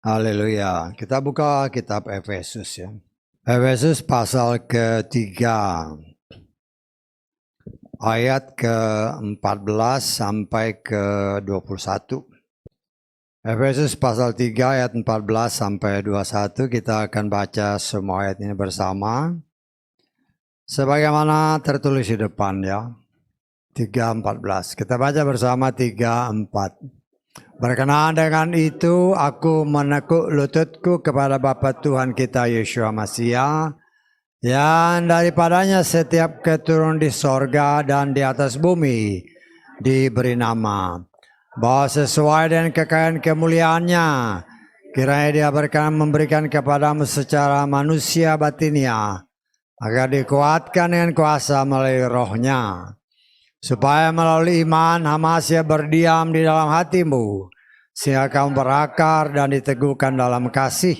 Haleluya. Kita buka kitab Efesus ya. Efesus pasal ketiga, ayat ke-14 sampai ke-21. Efesus pasal 3 ayat 14 sampai 21, kita akan baca semua ayat ini bersama. Sebagaimana tertulis di depan ya. 3:14. Kita baca bersama 3:4. Berkenaan dengan itu, aku menekuk lututku kepada Bapa Tuhan kita Yeshua Mashiach, yang daripadanya setiap keturunan di sorga dan di atas bumi diberi nama, bahwa sesuai dengan kekayaan kemuliaannya, kiranya Dia berkenan memberikan kepadamu secara manusia batinia, agar dikuatkan dengan kuasa melalui Roh-Nya, supaya melalui iman Hamasya berdiam di dalam hatimu, sehingga kamu berakar dan diteguhkan dalam kasih,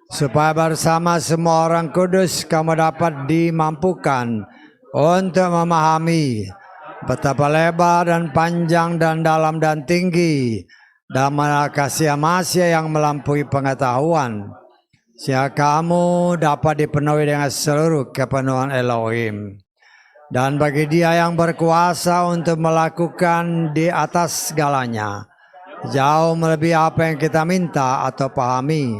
supaya bersama semua orang kudus kamu dapat dimampukan untuk memahami betapa lebar dan panjang dan dalam dan tinggi dan mengenal kasih Hamasya yang melampaui pengetahuan, sehingga kamu dapat dipenuhi dengan seluruh kepenuhan Elohim. Dan bagi Dia yang berkuasa untuk melakukan di atas segalanya, jauh melebihi apa yang kita minta atau pahami,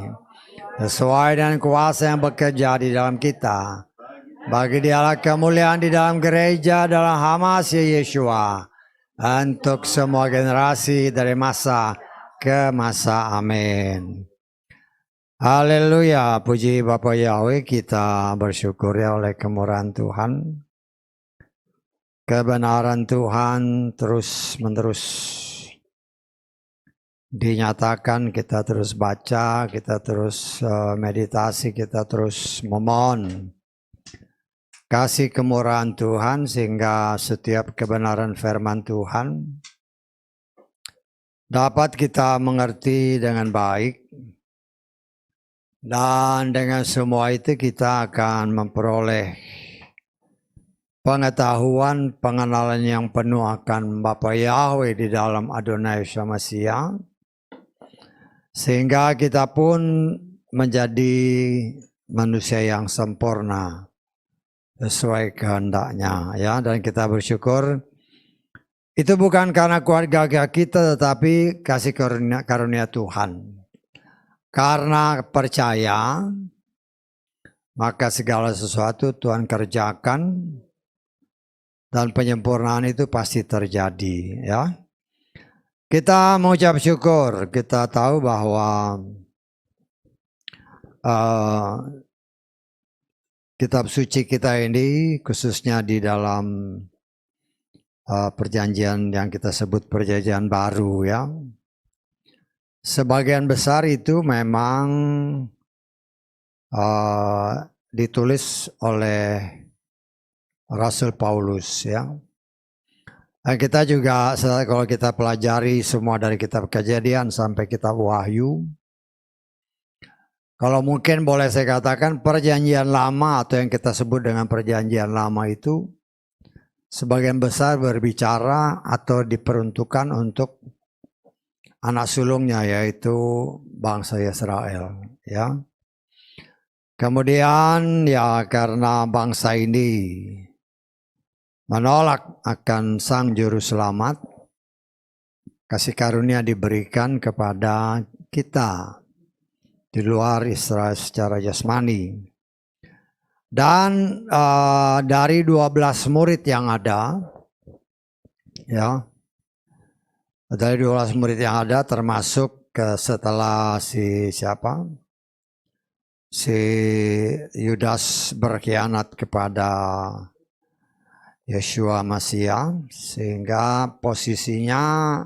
sesuai dengan kuasa yang bekerja di dalam kita. Bagi Dialah kemuliaan di dalam gereja dalam Hamasya Yeshua, untuk semua generasi dari masa ke masa. Amin. Haleluya. Puji Bapa Yahweh, kita bersyukur ya oleh kemurahan Tuhan. Kebenaran Tuhan terus menerus dinyatakan, kita terus baca, kita terus meditasi, kita terus memohon kasih kemurahan Tuhan, sehingga setiap kebenaran firman Tuhan dapat kita mengerti dengan baik, dan dengan semua itu kita akan memperoleh pengetahuan, pengenalan yang penuh akan Bapa Yahweh di dalam Adonai Yeshua Mashiach, sehingga kita pun menjadi manusia yang sempurna sesuai kehendaknya ya. Dan kita bersyukur itu bukan karena keluarga kita, tetapi kasih karunia Tuhan. Karena percaya, maka segala sesuatu Tuhan kerjakan, dan penyempurnaan itu pasti terjadi ya. Kita mengucap syukur, kita tahu bahwa kitab suci kita ini, khususnya di dalam perjanjian yang kita sebut perjanjian baru ya, sebagian besar itu memang ditulis oleh Rasul Paulus ya. Dan kita juga kalau kita pelajari semua dari kitab Kejadian sampai kitab Wahyu, kalau mungkin boleh saya katakan perjanjian lama atau yang kita sebut dengan perjanjian lama itu sebagian besar berbicara atau diperuntukkan untuk anak sulungnya, yaitu bangsa Israel ya. Kemudian ya karena bangsa ini menolak akan Sang Juru Selamat, kasih karunia diberikan kepada kita di luar Israel secara jasmani. Dan dari 12 murid yang ada, ya, dari 12 murid yang ada termasuk setelah si Yudas berkhianat kepada Yeshua Mashiach, sehingga posisinya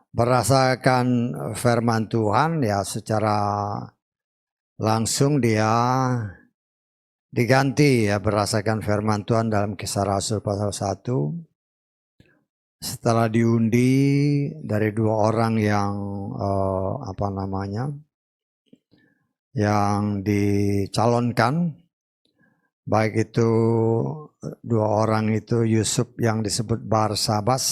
berdasarkan firman Tuhan ya secara langsung dia diganti ya berdasarkan firman Tuhan dalam Kisah Rasul pasal 1. Setelah diundi dari 2 orang yang yang dicalonkan, baik itu 2 orang itu Yusuf yang disebut Barsabas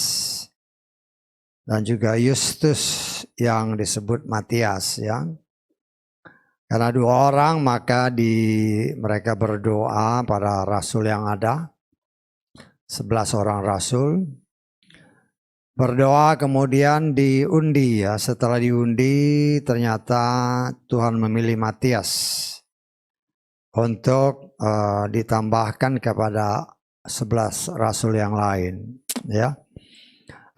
dan juga Justus yang disebut Matias, ya. Karena 2 orang, maka mereka berdoa para rasul yang ada, 11 orang rasul. Berdoa kemudian diundi, ya. Setelah diundi ternyata Tuhan memilih Matias untuk ditambahkan kepada 11 rasul yang lain, ya.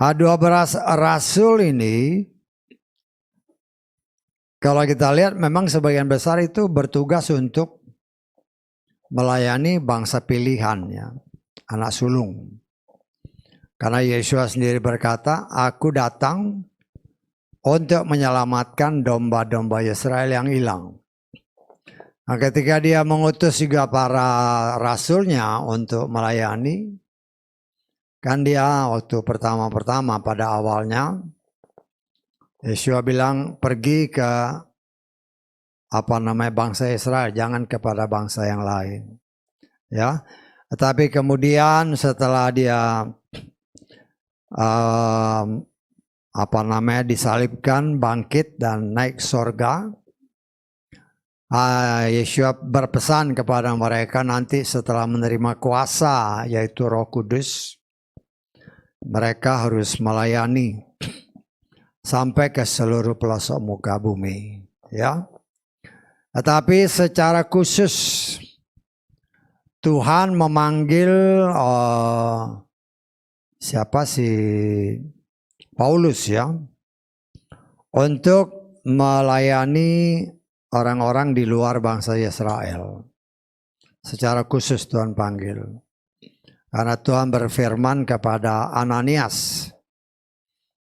12 rasul ini, kalau kita lihat memang sebagian besar itu bertugas untuk melayani bangsa pilihan, ya, anak sulung. Karena Yesus sendiri berkata, aku datang untuk menyelamatkan domba-domba Israel yang hilang. Nah, ketika dia mengutus juga para rasulnya untuk melayani, kan dia waktu pertama-pertama pada awalnya, Yesus bilang pergi ke bangsa Israel, jangan kepada bangsa yang lain, ya. Tetapi kemudian setelah dia disalibkan, bangkit dan naik sorga, Yesus berpesan kepada mereka nanti setelah menerima kuasa, yaitu Roh Kudus, mereka harus melayani sampai ke seluruh pelosok muka bumi, ya. Tetapi secara khusus Tuhan memanggil Paulus, ya, untuk melayani orang-orang di luar bangsa Israel. Secara khusus Tuhan panggil. Karena Tuhan berfirman kepada Ananias.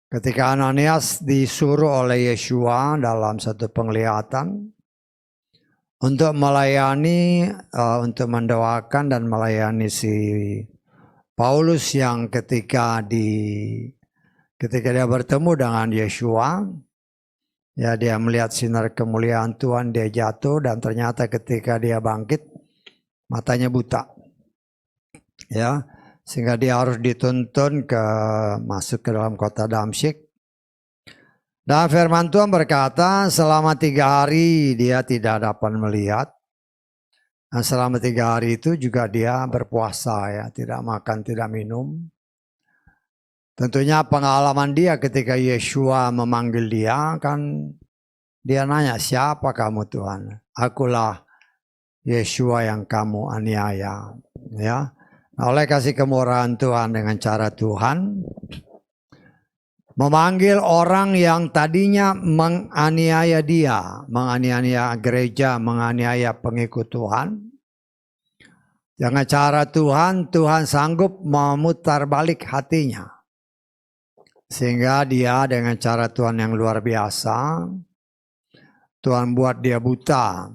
Ketika Ananias disuruh oleh Yeshua dalam satu penglihatan untuk melayani, untuk mendoakan dan melayani si Paulus yang ketika dia bertemu dengan Yeshua, ya, dia melihat sinar kemuliaan Tuhan, dia jatuh dan ternyata ketika dia bangkit matanya buta. Ya, sehingga dia harus dituntun masuk ke dalam kota Damsyik. Dan firman Tuhan berkata selama 3 hari dia tidak dapat melihat. Dan selama 3 hari itu juga dia berpuasa, ya, tidak makan, tidak minum. Tentunya pengalaman dia ketika Yeshua memanggil dia, kan dia nanya, siapa kamu Tuhan? Akulah Yeshua yang kamu aniaya, ya. Oleh kasih kemurahan Tuhan dengan cara Tuhan memanggil orang yang tadinya menganiaya dia, menganiaya gereja, menganiaya pengikut Tuhan. Dengan cara Tuhan sanggup memutar balik hatinya. Sehingga dia dengan cara Tuhan yang luar biasa, Tuhan buat dia buta.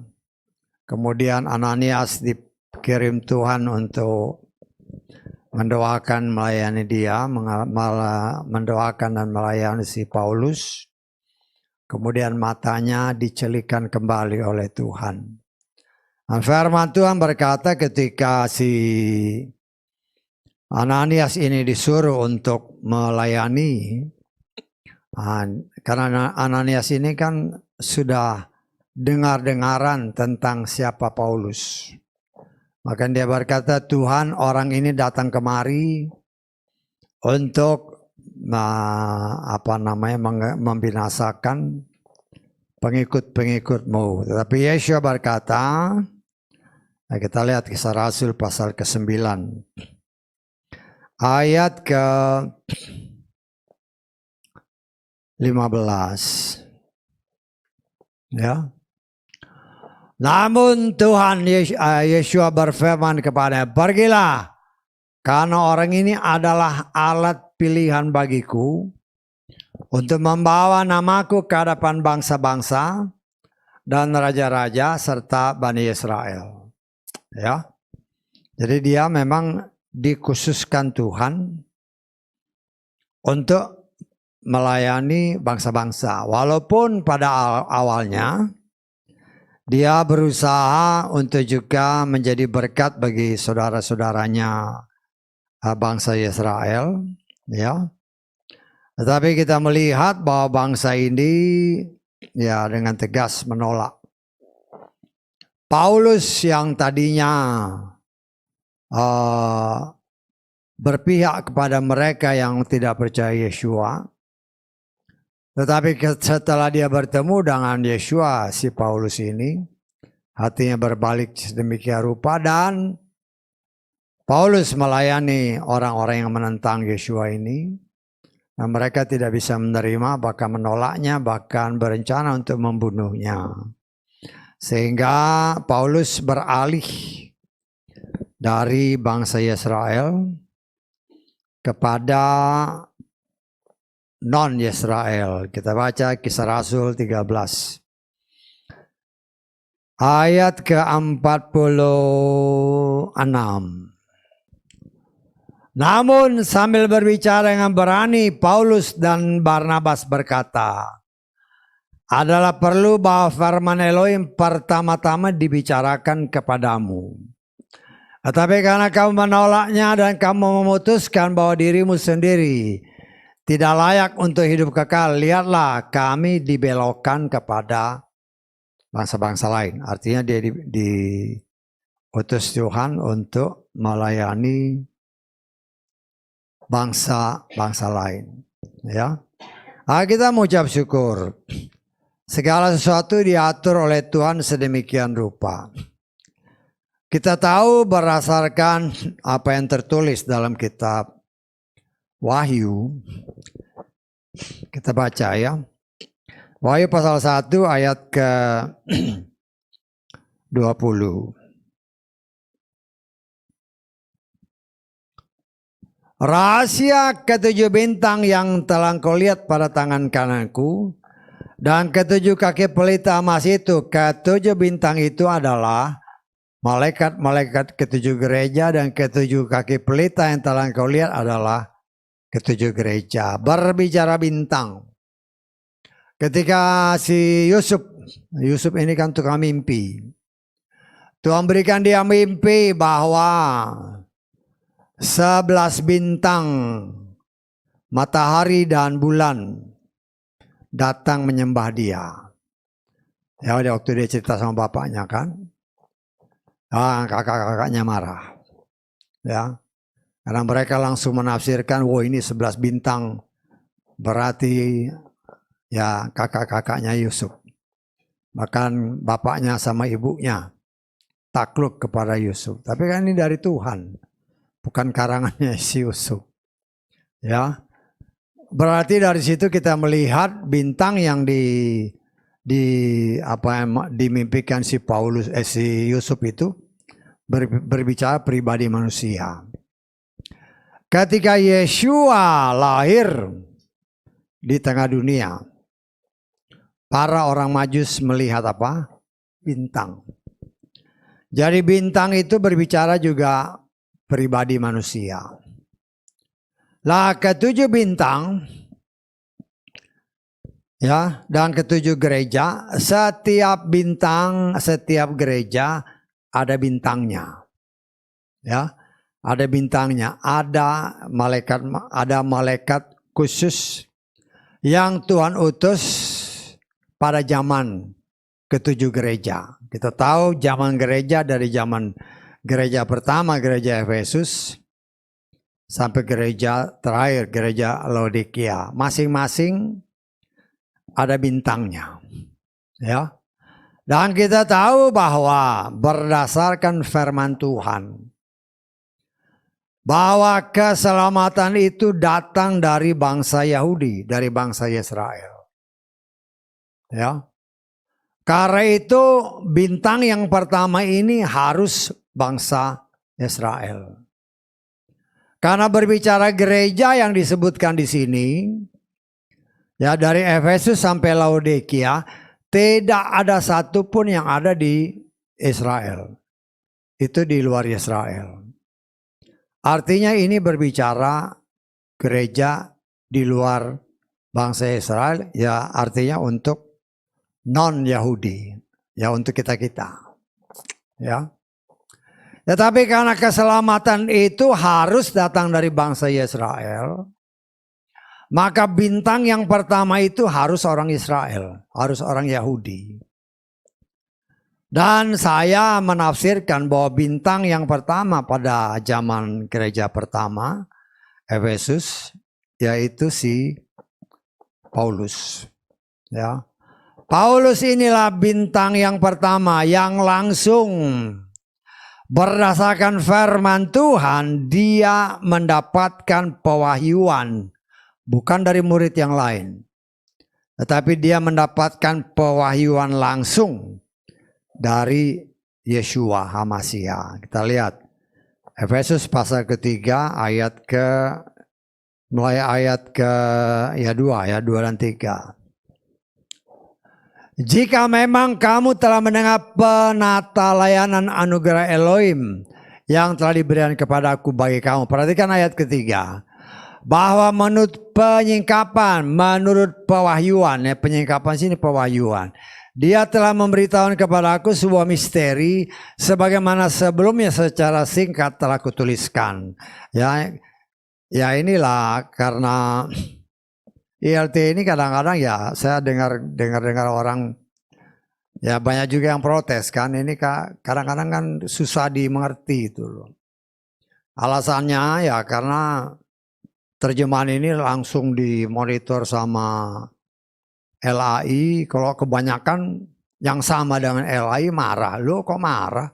Kemudian Ananias dikirim Tuhan untuk mendoakan, melayani dia, mendoakan dan melayani si Paulus. Kemudian matanya dicelikan kembali oleh Tuhan. Nah, firman Tuhan berkata ketika si Ananias ini disuruh untuk melayani, karena Ananias ini kan sudah dengar-dengaran tentang siapa Paulus. Maka dia berkata, Tuhan, orang ini datang kemari untuk membinasakan pengikut-pengikutmu. Tetapi Yesus berkata, kita lihat Kisah Rasul pasal ke-9. Ayat ke-15. Ya. Namun Tuhan Yesus berfirman kepadanya, pergilah, karena orang ini adalah alat pilihan bagiku untuk membawa namaku ke hadapan bangsa-bangsa dan raja-raja serta Bani Israel. Ya, jadi dia memang dikhususkan Tuhan untuk melayani bangsa-bangsa. Walaupun pada awalnya dia berusaha untuk juga menjadi berkat bagi saudara-saudaranya bangsa Israel, ya. Tetapi kita melihat bahwa bangsa ini ya dengan tegas menolak. Paulus yang tadinya berpihak kepada mereka yang tidak percaya Yeshua, tetapi setelah dia bertemu dengan Yeshua, si Paulus ini hatinya berbalik sedemikian rupa, dan Paulus melayani orang-orang yang menentang Yeshua ini. Nah, mereka tidak bisa menerima, bahkan menolaknya, bahkan berencana untuk membunuhnya. Sehingga Paulus beralih dari bangsa Israel kepada non-Israel. Kita baca Kisah Rasul 13. Ayat ke-46. Namun sambil berbicara dengan berani, Paulus dan Barnabas berkata, adalah perlu bahwa firman Elohim pertama-tama dibicarakan kepadamu. Tetapi karena kamu menolaknya dan kamu memutuskan bahwa dirimu sendiri tidak layak untuk hidup kekal, lihatlah kami dibelokkan kepada bangsa-bangsa lain. Artinya dia diutus Tuhan untuk melayani bangsa-bangsa lain, ya. Kita mengucap syukur. Segala sesuatu diatur oleh Tuhan sedemikian rupa. Kita tahu berdasarkan apa yang tertulis dalam kitab Wahyu. Kita baca ya. Wahyu pasal 1 ayat ke-20. Rahasia ketujuh bintang yang telah kau lihat pada tangan kananku dan ketujuh kaki pelita emas itu. Ketujuh bintang itu adalah malaikat-malaikat ketujuh gereja, dan ketujuh kaki pelita yang telah kau lihat adalah ketujuh gereja. Berbicara bintang. Ketika si Yusuf ini kan tukang mimpi. Tuhan berikan dia mimpi bahwa 11 bintang, matahari dan bulan datang menyembah dia. Ya, waktu dia cerita sama bapaknya kan, kakak-kakaknya marah. Ya, karena mereka langsung menafsirkan, wah ini 11 bintang berarti ya kakak-kakaknya Yusuf. Bahkan bapaknya sama ibunya takluk kepada Yusuf. Tapi kan ini dari Tuhan, bukan karangannya si Yusuf. Ya, berarti dari situ kita melihat bintang yang dimimpikan si Paulus, si Yusuf itu berbicara pribadi manusia. Ketika Yeshua lahir di tengah dunia, para orang Majus melihat apa? Bintang. Jadi bintang itu berbicara juga pribadi manusia. Lah ketujuh bintang ya, dan ketujuh gereja, setiap bintang, setiap gereja ada bintangnya. Ya, ada bintangnya, ada malaikat khusus yang Tuhan utus pada zaman ketujuh gereja. Kita tahu zaman gereja dari zaman gereja pertama, gereja Efesus, sampai gereja terakhir, gereja Laodikia. Masing-masing ada bintangnya. Ya. Dan kita tahu bahwa berdasarkan firman Tuhan, bahwa keselamatan itu datang dari bangsa Yahudi, dari bangsa Israel. Ya. Karena itu bintang yang pertama ini harus bangsa Israel. Karena berbicara gereja yang disebutkan di sini, ya dari Efesus sampai Laodikia, tidak ada satupun yang ada di Israel. Itu di luar Israel. Artinya ini berbicara gereja di luar bangsa Israel, ya artinya untuk non-Yahudi, ya untuk kita-kita. Ya. Tetapi karena keselamatan itu harus datang dari bangsa Israel, maka bintang yang pertama itu harus orang Israel, harus orang Yahudi. Dan saya menafsirkan bahwa bintang yang pertama pada zaman gereja pertama, Efesus, yaitu si Paulus. Ya. Paulus inilah bintang yang pertama yang langsung berdasarkan firman Tuhan dia mendapatkan pewahyuan. Bukan dari murid yang lain. Tetapi dia mendapatkan pewahyuan langsung dari Yeshua HaMashiach. Kita lihat. Efesus pasal ketiga mulai ayat ke 2 dan 3. Jika memang kamu telah mendengar penata layanan anugerah Elohim yang telah diberikan kepadaku bagi kamu. Perhatikan ayat ketiga. Bahwa menurut penyingkapan, menurut pewahyuan, ya penyingkapan sini pewahyuan. Dia telah memberitahukan kepada aku sebuah misteri sebagaimana sebelumnya secara singkat telah kutuliskan. Ya inilah karena ILT ini kadang-kadang ya saya dengar orang ya banyak juga yang protes kan, ini kadang-kadang kan susah dimengerti itu loh. Alasannya ya karena terjemahan ini langsung dimonitor sama LAI. Kalau kebanyakan yang sama dengan LAI marah. Loh kok marah?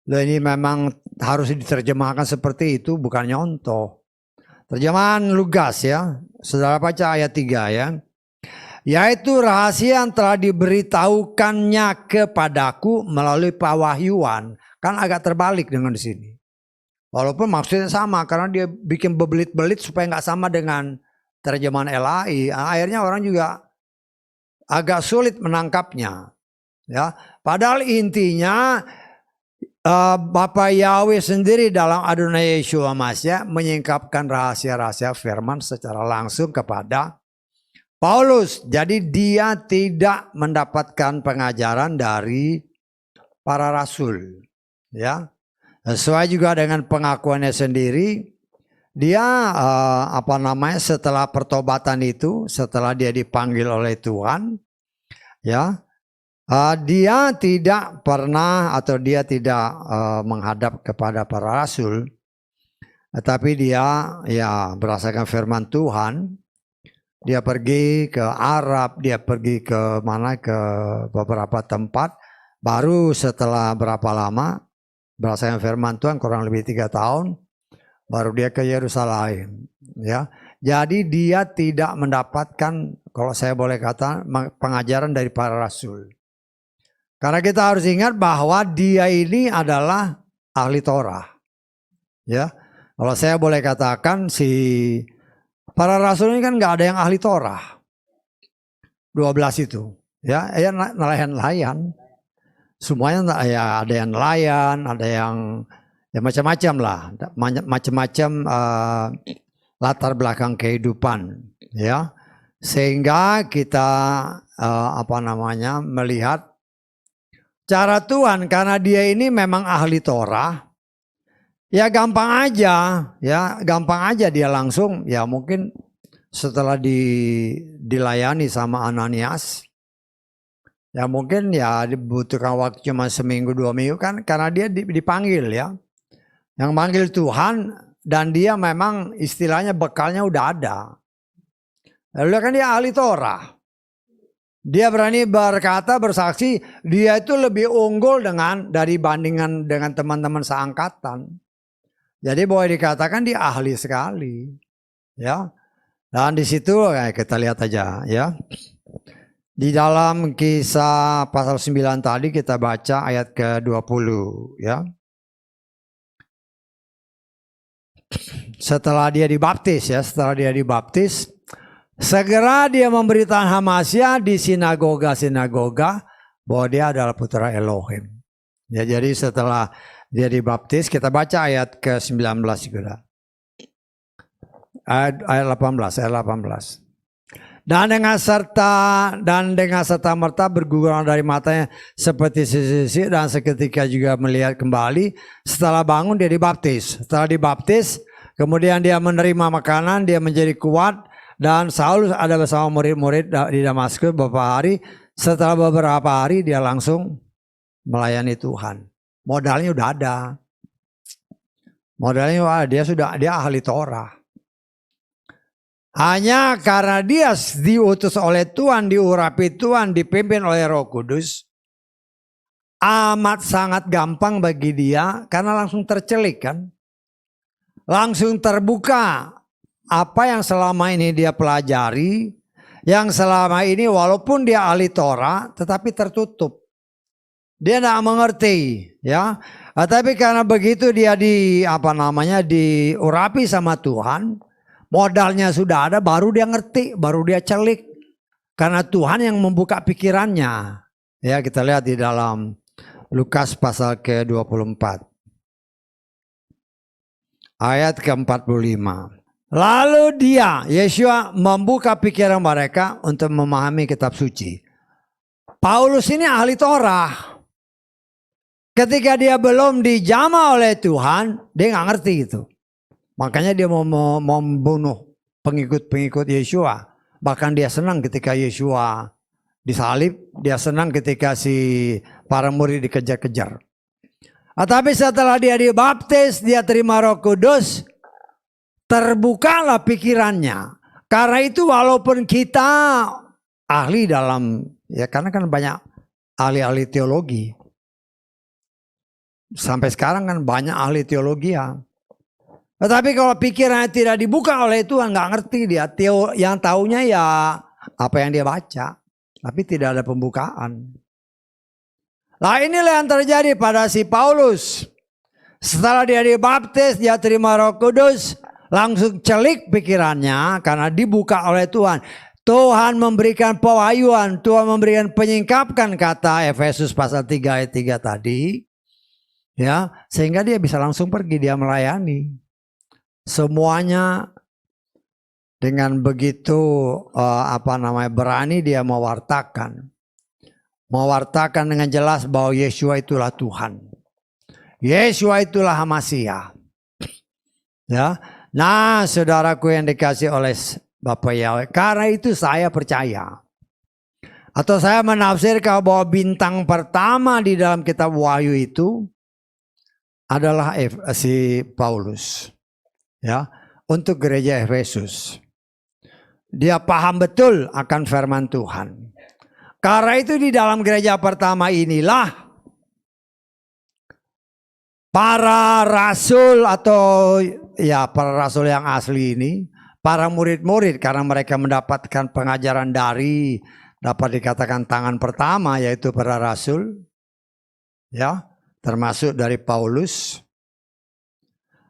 Loh ini memang harus diterjemahkan seperti itu, bukan nyontoh. Terjemahan Lugas ya. Saudara baca ayat 3 ya. Yaitu rahasia yang telah diberitahukannya kepadaku melalui pewahyuan. Kan agak terbalik dengan di sini. Walaupun maksudnya sama karena dia bikin bebelit-belit supaya nggak sama dengan terjemahan LAI. Akhirnya orang juga agak sulit menangkapnya. Ya, padahal intinya Bapak Yahweh sendiri dalam Adonai Yeshua Mashiach menyingkapkan rahasia-rahasia firman secara langsung kepada Paulus. Jadi dia tidak mendapatkan pengajaran dari para rasul. Ya. Sesuai juga dengan pengakuannya sendiri, dia setelah pertobatan itu, setelah dia dipanggil oleh Tuhan, ya, dia tidak pernah atau dia tidak menghadap kepada para rasul, tetapi dia ya berdasarkan firman Tuhan, dia pergi ke Arab, dia pergi ke beberapa tempat, baru setelah berapa lama. Berdasarkan firman Tuhan kurang lebih 3 tahun baru dia ke Yerusalem, ya. Jadi dia tidak mendapatkan, kalau saya boleh kata, pengajaran dari para rasul. Karena kita harus ingat bahwa dia ini adalah ahli Torah, ya. Kalau saya boleh katakan para rasul ini kan nggak ada yang ahli Torah. 12 itu, ya, nelayan-nelayan. Semuanya ya ada yang nelayan, ada yang ya macam-macam lah, macam-macam latar belakang kehidupan, ya. Sehingga kita melihat cara Tuhan karena dia ini memang ahli Torah, ya gampang aja dia langsung ya mungkin setelah dilayani sama Ananias. Ya mungkin ya dibutuhkan waktu cuma seminggu 2 minggu kan karena dia dipanggil ya. Yang manggil Tuhan dan dia memang istilahnya bekalnya udah ada. Lalu kan dia ahli Torah. Dia berani berkata, bersaksi dia itu lebih unggul dibandingkan dengan teman-teman seangkatan. Jadi boleh dikatakan dia ahli sekali. Ya. Dan di situ kita lihat aja ya. Di dalam Kisah pasal 9 tadi kita baca ayat ke-20 ya. Setelah dia dibaptis, segera dia memberitakan HaMashiach di sinagoga-sinagoga bahwa dia adalah putra Elohim. Ya, jadi setelah dia dibaptis, kita baca ayat ke-19 juga. Ayat 18. Dan dengan serta merta berguguran dari matanya seperti sisi dan seketika juga melihat kembali. Setelah bangun dia dibaptis. Setelah dibaptis kemudian dia menerima makanan, dia menjadi kuat Dan Saulus ada bersama murid-murid di Damaskus beberapa hari. Setelah beberapa hari dia langsung melayani Tuhan. Modalnya udah ada. Dia ahli Torah. Hanya karena dia diutus oleh Tuhan, diurapi Tuhan, dipimpin oleh Roh Kudus, amat sangat gampang bagi dia karena langsung tercelik kan. Langsung terbuka apa yang selama ini dia pelajari, yang selama ini walaupun dia ahli Torah tetapi tertutup. Dia tidak mengerti ya. Tapi karena begitu dia diurapi sama Tuhan, modalnya sudah ada, baru dia ngerti, baru dia celik. Karena Tuhan yang membuka pikirannya. Ya, kita lihat di dalam Lukas pasal ke-24. Ayat ke-45. Lalu Yeshua membuka pikiran mereka untuk memahami kitab suci. Paulus ini ahli Torah. Ketika dia belum dijamah oleh Tuhan, dia nggak ngerti itu. Makanya dia mau membunuh pengikut-pengikut Yeshua. Bahkan dia senang ketika Yeshua disalib, dia senang ketika para murid dikejar-kejar. Tapi setelah dia dibaptis, dia terima Roh Kudus, terbukalah pikirannya. Karena itu walaupun kita ahli dalam, ya karena kan banyak ahli-ahli teologi. Sampai sekarang kan banyak ahli teologi ya. Tetapi kalau pikirannya tidak dibuka oleh Tuhan, nggak ngerti dia. Yang taunya ya apa yang dia baca, tapi tidak ada pembukaan. Nah inilah yang terjadi pada si Paulus. Setelah dia dibaptis, dia terima Roh Kudus, langsung celik pikirannya karena dibuka oleh Tuhan. Tuhan memberikan pewahyuan, Tuhan memberikan penyingkapkan kata Efesus pasal 3 ayat 3 tadi. Ya, sehingga dia bisa langsung pergi, dia melayani. Semuanya dengan begitu berani dia mewartakan. Mewartakan dengan jelas bahwa Yeshua itulah Tuhan. Yeshua itulah Masiah. Ya. Nah, saudaraku yang dikasih oleh Bapak Yahweh, karena itu saya percaya. Atau saya menafsirkan bahwa bintang pertama di dalam kitab Wahyu itu adalah si Paulus. Ya, untuk gereja Efesus. Dia paham betul akan firman Tuhan. Karena itu di dalam gereja pertama inilah para rasul atau ya para rasul yang asli ini, para murid-murid karena mereka mendapatkan pengajaran dari dapat dikatakan tangan pertama yaitu para rasul. Ya, termasuk dari Paulus.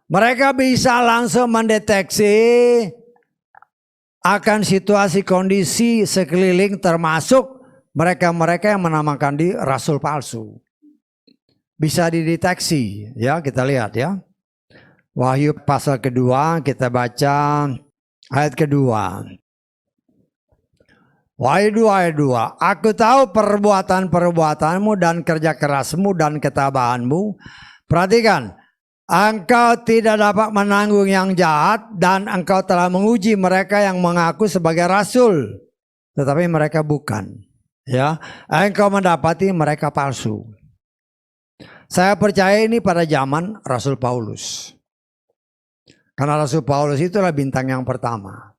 Mereka bisa langsung mendeteksi akan situasi kondisi sekeliling termasuk mereka-mereka yang menamakan diri rasul palsu. Bisa dideteksi ya, kita lihat ya. Wahyu pasal kedua kita baca ayat kedua. Wahyu 2 ayat 2. Aku tahu perbuatan-perbuatanmu dan kerja kerasmu dan ketabahanmu. Perhatikan. Engkau tidak dapat menanggung yang jahat dan engkau telah menguji mereka yang mengaku sebagai rasul. Tetapi mereka bukan. Ya, engkau mendapati mereka palsu. Saya percaya ini pada zaman Rasul Paulus. Karena Rasul Paulus itulah bintang yang pertama.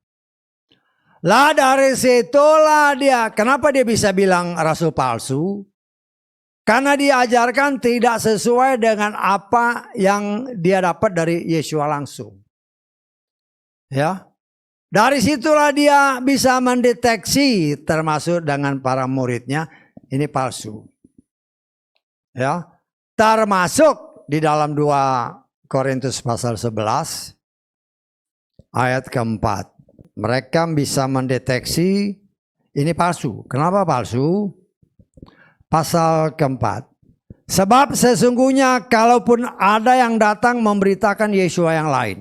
Lah dari situlah dia, kenapa dia bisa bilang rasul palsu? Karena diajarkan tidak sesuai dengan apa yang dia dapat dari Yeshua langsung. Ya. Dari situlah dia bisa mendeteksi termasuk dengan para muridnya ini palsu. Ya. Termasuk di dalam 2 Korintus pasal 11 ayat keempat. Mereka bisa mendeteksi ini palsu. Kenapa palsu? Pasal keempat. Sebab sesungguhnya kalaupun ada yang datang memberitakan Yeshua yang lain,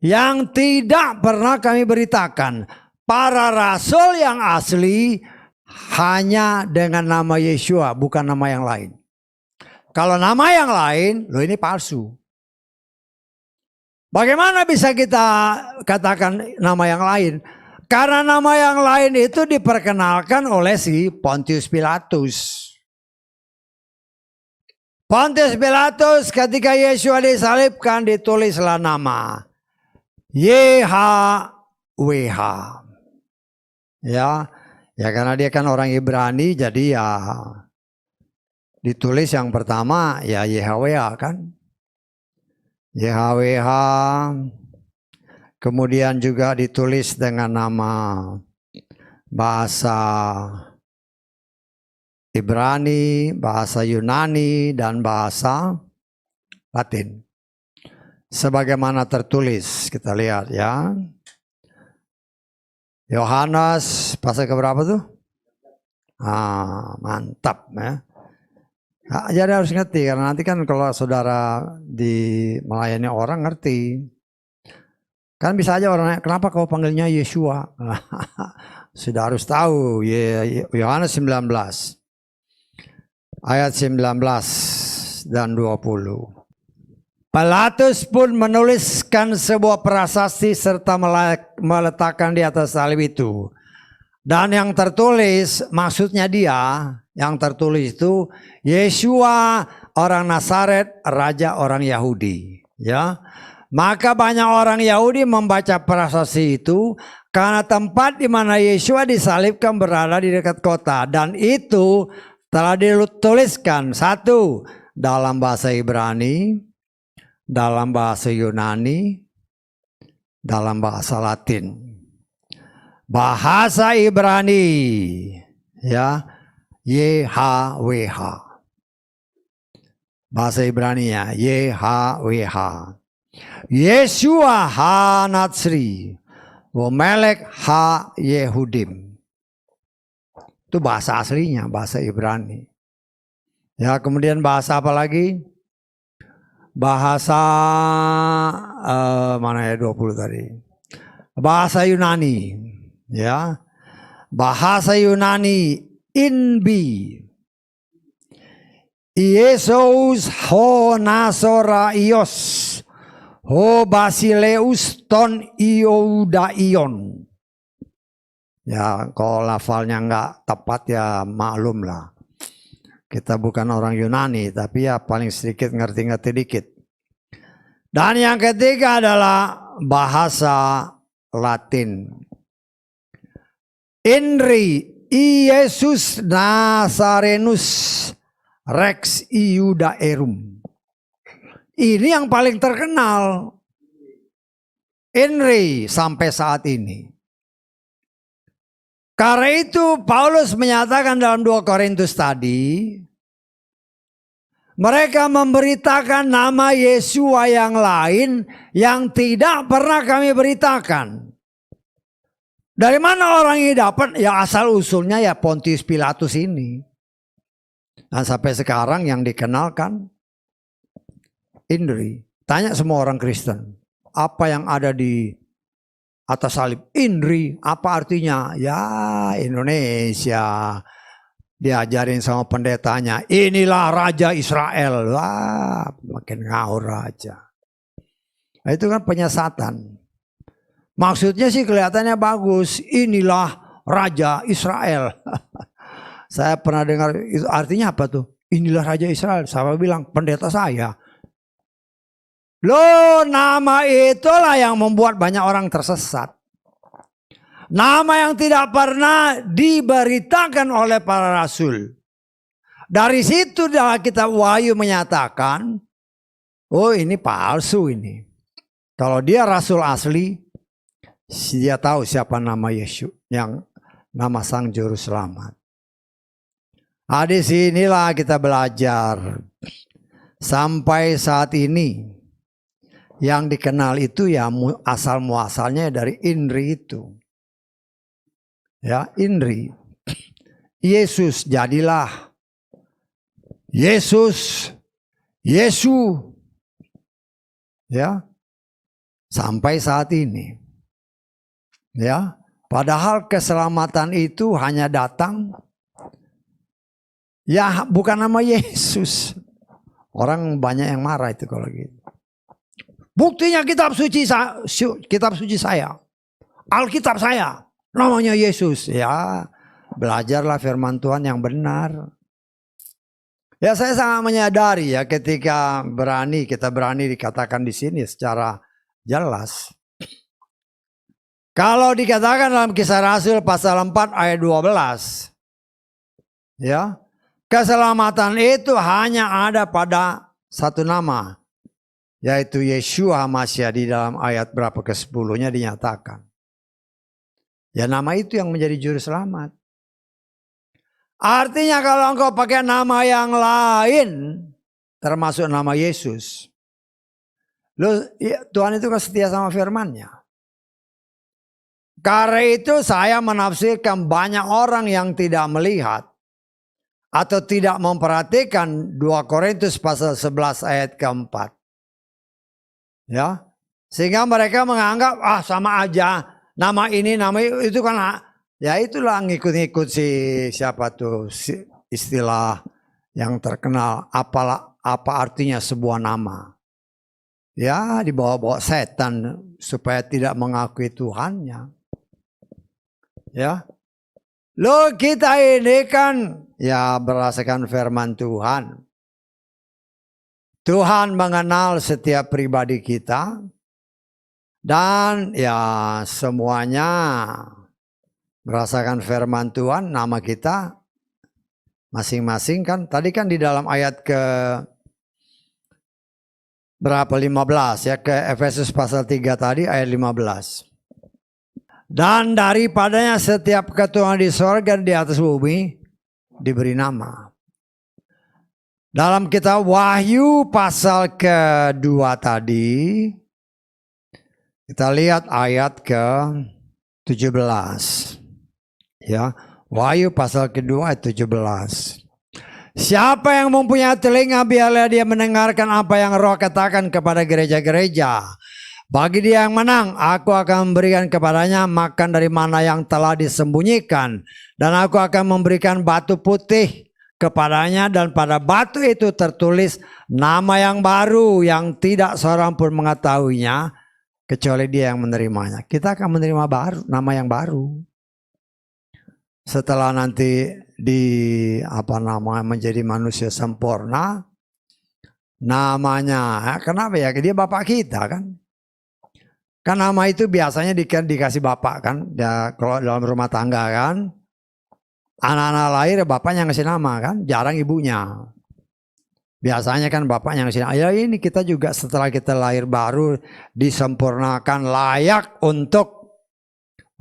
yang tidak pernah kami beritakan, para rasul yang asli hanya dengan nama Yeshua, bukan nama yang lain. Kalau nama yang lain, loh ini palsu. Bagaimana bisa kita katakan nama yang lain? Karena nama yang lain itu diperkenalkan oleh si Pontius Pilatus. Pontius Pilatus ketika Yesus disalibkan ditulislah nama YHWH. Ya karena dia kan orang Ibrani, jadi ya ditulis yang pertama ya YHWH kan. YHWH. Kemudian juga ditulis dengan nama bahasa Ibrani, bahasa Yunani, dan bahasa Latin. Sebagaimana tertulis, kita lihat ya. Yohanes pasal keberapa tuh? Mantap ya. Nah, jadi harus ngerti, karena nanti kan kalau saudara melayani orang ngerti. Kan bisa aja orang nanya, kenapa kau panggilnya Yeshua? Sudah harus tahu, Yohanes 19. Ayat 19 dan 20. Pilatus pun menuliskan sebuah prasasti serta meletakkan di atas salib itu. Dan yang tertulis, maksudnya yang tertulis itu Yeshua orang Nazaret, raja orang Yahudi. Ya, maka banyak orang Yahudi membaca prasasti itu karena tempat di mana Yeshua disalibkan berada di dekat kota, dan itu telah dituliskan satu dalam bahasa Ibrani, dalam bahasa Yunani, dalam bahasa Latin. Bahasa Ibrani ya YHWH. Bahasa Ibrani-nya YHWH. Yeshua ha-Natsri wa Melek ha-Yehudim. Itu bahasa aslinya, bahasa Ibrani. Ya, kemudian bahasa apa lagi? Bahasa mana ya 20 tadi? Bahasa Yunani, ya. Bahasa Yunani Inbi. Iesus ho Nazoraios ho Basileus ton Iodaion. Ya, kalau lafalnya nggak tepat ya maklum lah. Kita bukan orang Yunani, tapi ya paling sedikit ngerti-ngerti dikit. Dan yang ketiga adalah bahasa Latin. Inri Iesus Nazarenus Rex Iudaerum. Ini yang paling terkenal. Inri sampai saat ini. Karena itu Paulus menyatakan dalam 2 Korintus tadi, mereka memberitakan nama Yeshua yang lain yang tidak pernah kami beritakan. Dari mana orang ini dapat? Ya asal usulnya ya Pontius Pilatus ini. Dan sampai sekarang yang dikenalkan Inri. Tanya semua orang Kristen, apa yang ada di atas salib? Inri, apa artinya? Ya Indonesia. Diajarin sama pendetanya, inilah Raja Israel. Wah, makin ngawur aja. Nah, itu kan penyesatan. Maksudnya sih kelihatannya bagus. Inilah Raja Israel. Saya pernah dengar, itu artinya apa tuh? Inilah Raja Israel. Saya bilang, pendeta saya. Loh, nama itulah yang membuat banyak orang tersesat. Nama yang tidak pernah diberitakan oleh para rasul. Dari situ dalam kitab Wahyu menyatakan, oh ini palsu ini. Kalau dia rasul asli, dia tahu siapa nama Yesus, yang nama Sang Juru Selamat. Di sinilah kita belajar. Sampai saat ini, yang dikenal itu ya asal muasalnya dari Inri itu. Ya, Inri. Yesus jadilah Yesus, Yesu. Ya. Sampai saat ini. Ya, padahal keselamatan itu hanya datang ya bukan nama Yesus. Orang banyak yang marah itu kalau gitu. Buktinya kitab suci saya. Alkitab saya. Namanya Yesus. Ya, belajarlah firman Tuhan yang benar. Ya, saya sangat menyadari ya ketika kita berani dikatakan di sini secara jelas. Kalau dikatakan dalam Kisah Rasul pasal 4 ayat 12. Ya, keselamatan itu hanya ada pada satu nama, yaitu Yeshua HaMashiach. Di dalam ayat berapa ke-10-nya dinyatakan. Ya, nama itu yang menjadi juru selamat. Artinya kalau engkau pakai nama yang lain, termasuk nama Yesus, Tuhan itu kan setia sama firman-Nya. Karena itu saya menafsirkan banyak orang yang tidak melihat atau tidak memperhatikan 2 Korintus pasal 11 ayat ke-4. Ya, sehingga mereka menganggap sama aja, nama ini nama itu kan. Ya itulah ngikut-ngikut siapa tuh istilah yang terkenal, apa artinya sebuah nama. Ya, dibawa-bawa setan supaya tidak mengakui Tuhannya. Ya. Loh, kita ini kan ya berdasarkan firman Tuhan. Tuhan mengenal setiap pribadi kita. Dan ya semuanya berdasarkan firman Tuhan, nama kita masing-masing kan. Tadi kan di dalam ayat ke berapa 15 ya, ke Efesus pasal 3 tadi ayat 15. Dan daripadanya setiap ketuhanan di sorga dan di atas bumi diberi nama. Dalam kitab Wahyu pasal ke-2 tadi, kita lihat ayat ke-17. Ya, Wahyu pasal ke-2 ayat 17. Siapa yang mempunyai telinga, biarlah dia mendengarkan apa yang Roh katakan kepada gereja-gereja. Bagi dia yang menang, aku akan memberikan kepadanya makan dari mana yang telah disembunyikan. Dan aku akan memberikan batu putih kepadanya, dan pada batu itu tertulis nama yang baru yang tidak seorang pun mengetahuinya kecuali dia yang menerimanya. Kita akan menerima nama yang baru. Setelah nanti menjadi manusia sempurna, namanya, kenapa ya? Dia Bapak kita kan. Kan nama itu biasanya dikasih bapak kan. Ya, kalau dalam rumah tangga kan, anak-anak lahir bapaknya ngasih nama kan, jarang ibunya. Biasanya kan bapaknya ngasih nama. Ya ini kita juga setelah kita lahir baru disempurnakan layak untuk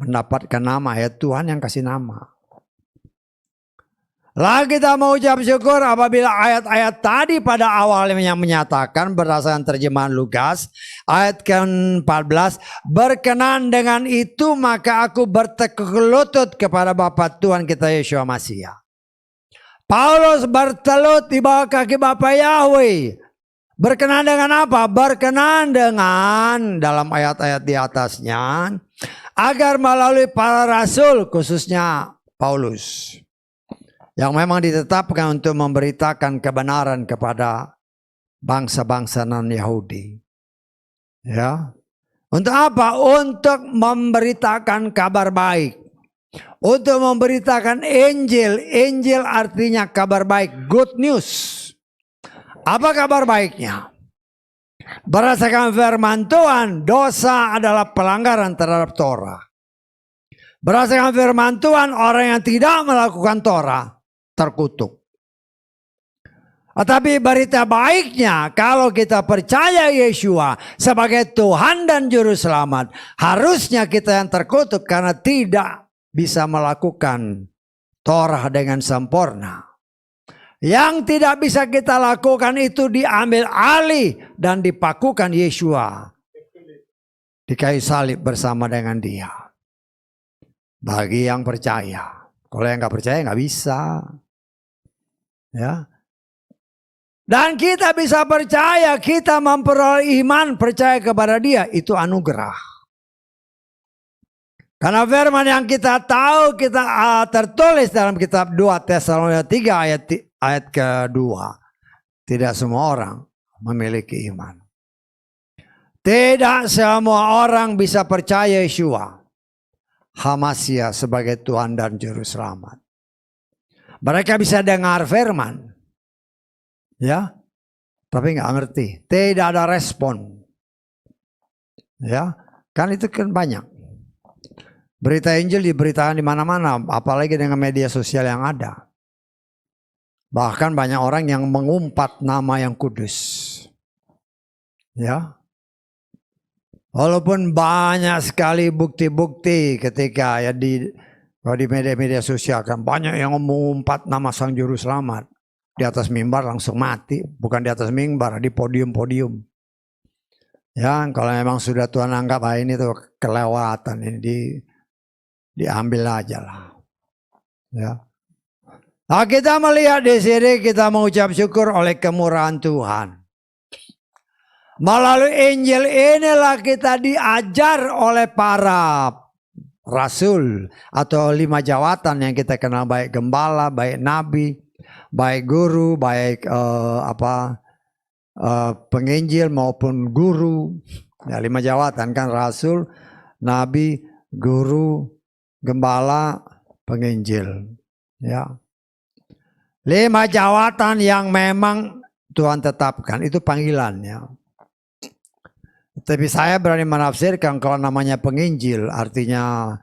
mendapatkan nama. Ya Tuhan yang kasih nama. Lagi kita mau ucap syukur apabila ayat-ayat tadi pada awalnya menyatakan berdasarkan terjemahan Lukas ayat ke-14, berkenan dengan itu maka aku bertekuk lutut kepada Bapa Tuhan kita Yesus Masiha. Paulus bertelut di bawah kaki Bapa Yahweh. Berkenan dengan apa? Berkenan dengan dalam ayat-ayat di atasnya agar melalui para rasul khususnya Paulus yang memang ditetapkan untuk memberitakan kebenaran kepada bangsa-bangsa non-Yahudi. Ya. Untuk apa? Untuk memberitakan kabar baik. Untuk memberitakan Injil. Injil artinya kabar baik, good news. Apa kabar baiknya? Berdasarkan firman Tuhan, dosa adalah pelanggaran terhadap Torah. Berdasarkan firman Tuhan, orang yang tidak melakukan Torah terkutuk. Tetapi berita baiknya, kalau kita percaya Yeshua sebagai Tuhan dan Juru Selamat, harusnya kita yang terkutuk karena tidak bisa melakukan Torah dengan sempurna. Yang tidak bisa kita lakukan itu diambil alih dan dipakukan Yeshua di kayu salib bersama dengan Dia. Bagi yang percaya, kalau yang nggak percaya nggak bisa. Ya. Dan kita bisa percaya, kita memperoleh iman percaya kepada Dia, itu anugerah. Karena firman yang kita tahu kita tertulis dalam kitab 2 Tesalonika 3 ayat ke-2. Tidak semua orang memiliki iman. Tidak semua orang bisa percaya Yeshua HaMashiach sebagai Tuhan dan Juru Selamat. Mereka bisa dengar firman, ya, tapi nggak ngerti. Tidak ada respon, ya, kan itu kan banyak. Berita Injil diberitakan di mana-mana, apalagi dengan media sosial yang ada. Bahkan banyak orang yang mengumpat nama yang kudus, ya. Walaupun banyak sekali bukti-bukti ketika ya di media-media sosial kan banyak yang mengumpat nama Sang Juru Selamat di atas mimbar langsung mati, bukan di atas mimbar, di podium-podium. Ya, kalau memang sudah Tuhan anggap ini tuh kelewatan, ini diambil aja lah. Ya. Nah, kita melihat di sini, kita mengucap syukur oleh kemurahan Tuhan. Melalui Injil inilah kita diajar oleh para rasul atau 5 jawatan yang kita kenal, baik gembala, baik nabi, baik guru, baik penginjil maupun guru. Ya, 5 jawatan kan, rasul, nabi, guru, gembala, penginjil. Ya. 5 jawatan yang memang Tuhan tetapkan, itu panggilannya. Tapi saya berani menafsirkan kalau namanya penginjil artinya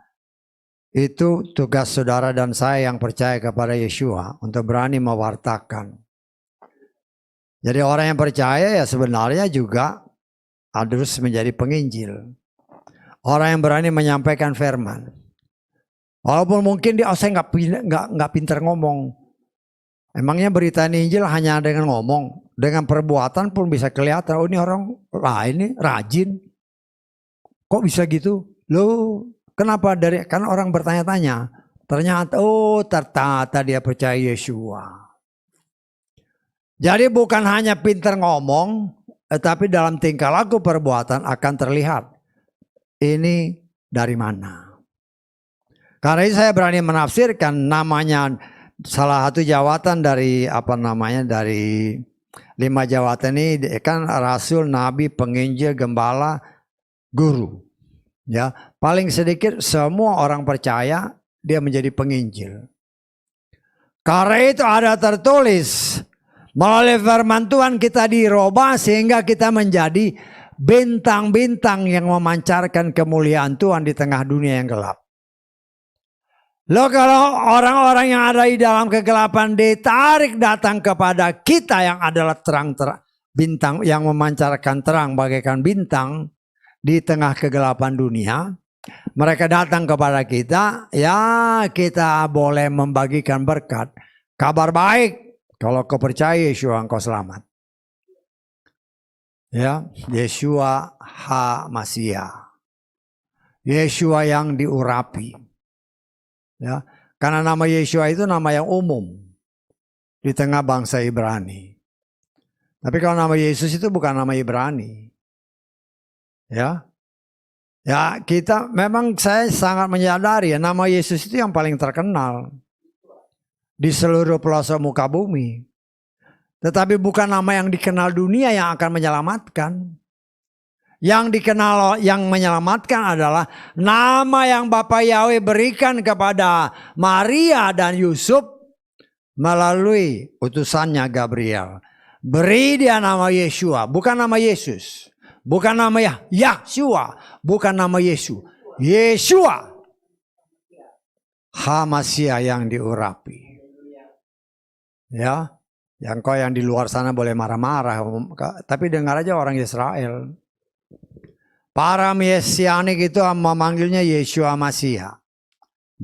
itu tugas saudara dan saya yang percaya kepada Yeshua untuk berani mewartakan. Jadi orang yang percaya ya sebenarnya juga harus menjadi penginjil. Orang yang berani menyampaikan firman. Walaupun mungkin dia saya nggak pintar ngomong. Emangnya berita Injil hanya dengan ngomong, dengan perbuatan pun bisa kelihatan. Oh, ini orang lain nih rajin. Kok bisa gitu? Loh, kenapa kan orang bertanya-tanya. Ternyata ternyata dia percaya Yeshua. Jadi bukan hanya pintar ngomong, tetapi dalam tingkah laku perbuatan akan terlihat. Ini dari mana? Karena itu saya berani menafsirkan namanya salah satu jawatan dari dari 5 jawatan ini kan rasul, nabi, penginjil, gembala, guru. Ya, paling sedikit semua orang percaya dia menjadi penginjil. Karena itu ada tertulis melalui firman Tuhan kita dirubah sehingga kita menjadi bintang-bintang yang memancarkan kemuliaan Tuhan di tengah dunia yang gelap. Loh, kalau orang-orang yang ada di dalam kegelapan ditarik datang kepada kita yang adalah bintang yang memancarkan terang bagaikan bintang di tengah kegelapan dunia. Mereka datang kepada kita, ya kita boleh membagikan berkat. Kabar baik, kalau kau percaya Yeshua engkau selamat. Ya, Yeshua HaMashiach. Yeshua yang diurapi. Ya, karena nama Yeshua itu nama yang umum di tengah bangsa Ibrani. Tapi kalau nama Yesus itu bukan nama Ibrani. Ya. Ya, kita memang saya sangat menyadari ya nama Yesus itu yang paling terkenal di seluruh pelosok muka bumi. Tetapi bukan nama yang dikenal dunia yang akan menyelamatkan. Yang dikenal yang menyelamatkan adalah nama yang Bapa Yahweh berikan kepada Maria dan Yusuf melalui utusannya Gabriel. Beri dia nama Yeshua, bukan nama Yesus. Bukan nama Yahshua, bukan nama Yesus. Yeshua. HaMashiach yang diurapi. Ya, yang kau yang di luar sana boleh marah-marah, tapi dengar aja orang Israel. Para Mesianik itu memanggilnya Yeshua HaMashiach.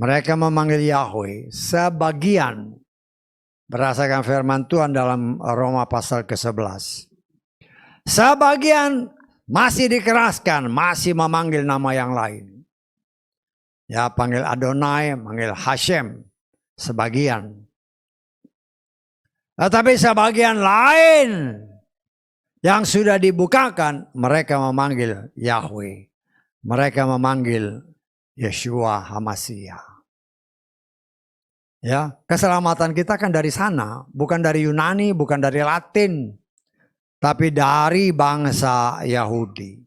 Mereka memanggil Yahweh. Sebagian berdasarkan firman Tuhan dalam Roma pasal ke-11. Sebagian masih dikeraskan, masih memanggil nama yang lain. Ya, panggil Adonai, panggil Hashem. Sebagian. Tetapi sebagian lain yang sudah dibukakan, mereka memanggil Yahweh. Mereka memanggil Yeshua HaMashiach. Ya, keselamatan kita kan dari sana, bukan dari Yunani, bukan dari Latin, tapi dari bangsa Yahudi.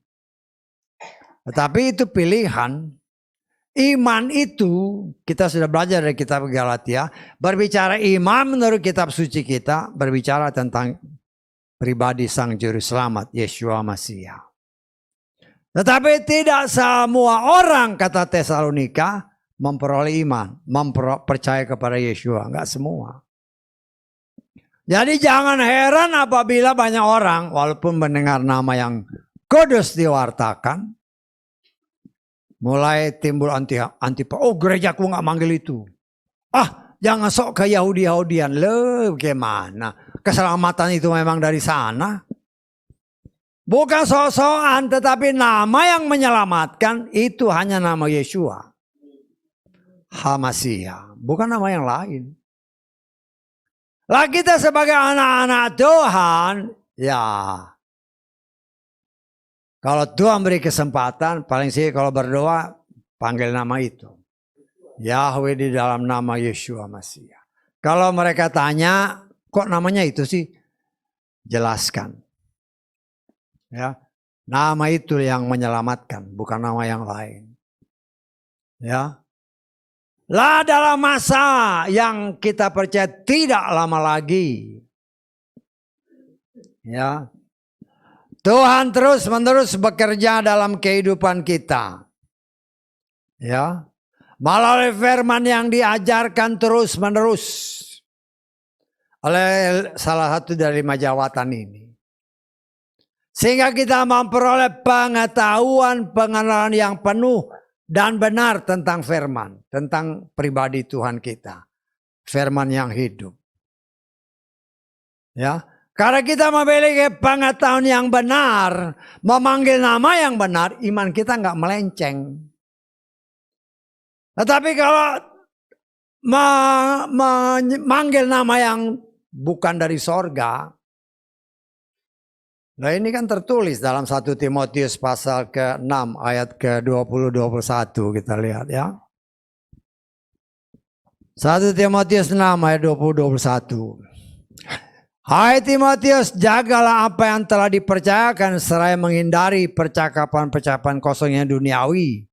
Tetapi itu pilihan. Iman itu kita sudah belajar dari kitab Galatia. Berbicara iman menurut kitab suci kita. Berbicara tentang pribadi Sang Juru Selamat Yeshua Mashiach. Tetapi tidak semua orang, kata Tesalonika, memperoleh iman, percaya kepada Yeshua. Enggak semua. Jadi jangan heran apabila banyak orang, walaupun mendengar nama yang kudus diwartakan, mulai timbul oh gerejaku nggak manggil itu. Ah, jangan sok ke Yahudi-Yahudian. Loh, bagaimana? Keselamatan itu memang dari sana. Bukan sok-sokan, tetapi nama yang menyelamatkan itu hanya nama Yeshua. HaMashiach, bukan nama yang lain. Lah kita sebagai anak-anak Tuhan, ya kalau Tuhan beri kesempatan, paling sih kalau berdoa, panggil nama itu. Yahweh di dalam nama Yeshua Mashiach. Kalau mereka tanya, kok namanya itu sih? Jelaskan. Ya, nama itu yang menyelamatkan, bukan nama yang lain. Ya. Lah dalam masa yang kita percaya tidak lama lagi. Ya. Tuhan terus-menerus bekerja dalam kehidupan kita. Ya. Melalui firman yang diajarkan terus-menerus oleh salah satu dari majawatan ini. Sehingga kita memperoleh pengetahuan, pengenalan yang penuh dan benar tentang firman, tentang pribadi Tuhan kita. Firman yang hidup. Ya. Karena kita memiliki pengetahuan yang benar, memanggil nama yang benar, iman kita nggak melenceng. Tetapi kalau memanggil nama yang bukan dari sorga, nah ini kan tertulis dalam 1 Timotius pasal ke-6 ayat ke-20-21 kita lihat ya. 1 Timotius 6 ayat 20-21. Hai Timotius, jagalah apa yang telah dipercayakan seraya menghindari percakapan-percakapan kosong yang duniawi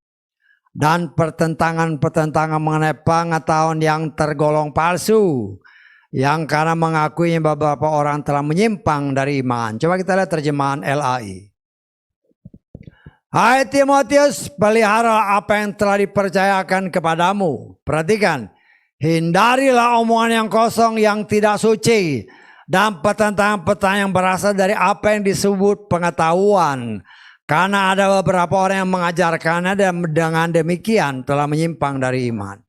dan pertentangan-pertentangan mengenai pengetahuan yang tergolong palsu yang karena mengakuinya beberapa orang telah menyimpang dari iman. Coba kita lihat terjemahan LAI. Hai Timotius, pelihara apa yang telah dipercayakan kepadamu. Perhatikan, hindarilah omongan yang kosong yang tidak suci dan pertentangan-pertentangan yang berasal dari apa yang disebut pengetahuan. Karena ada beberapa orang yang mengajarkannya dan dengan demikian telah menyimpang dari iman.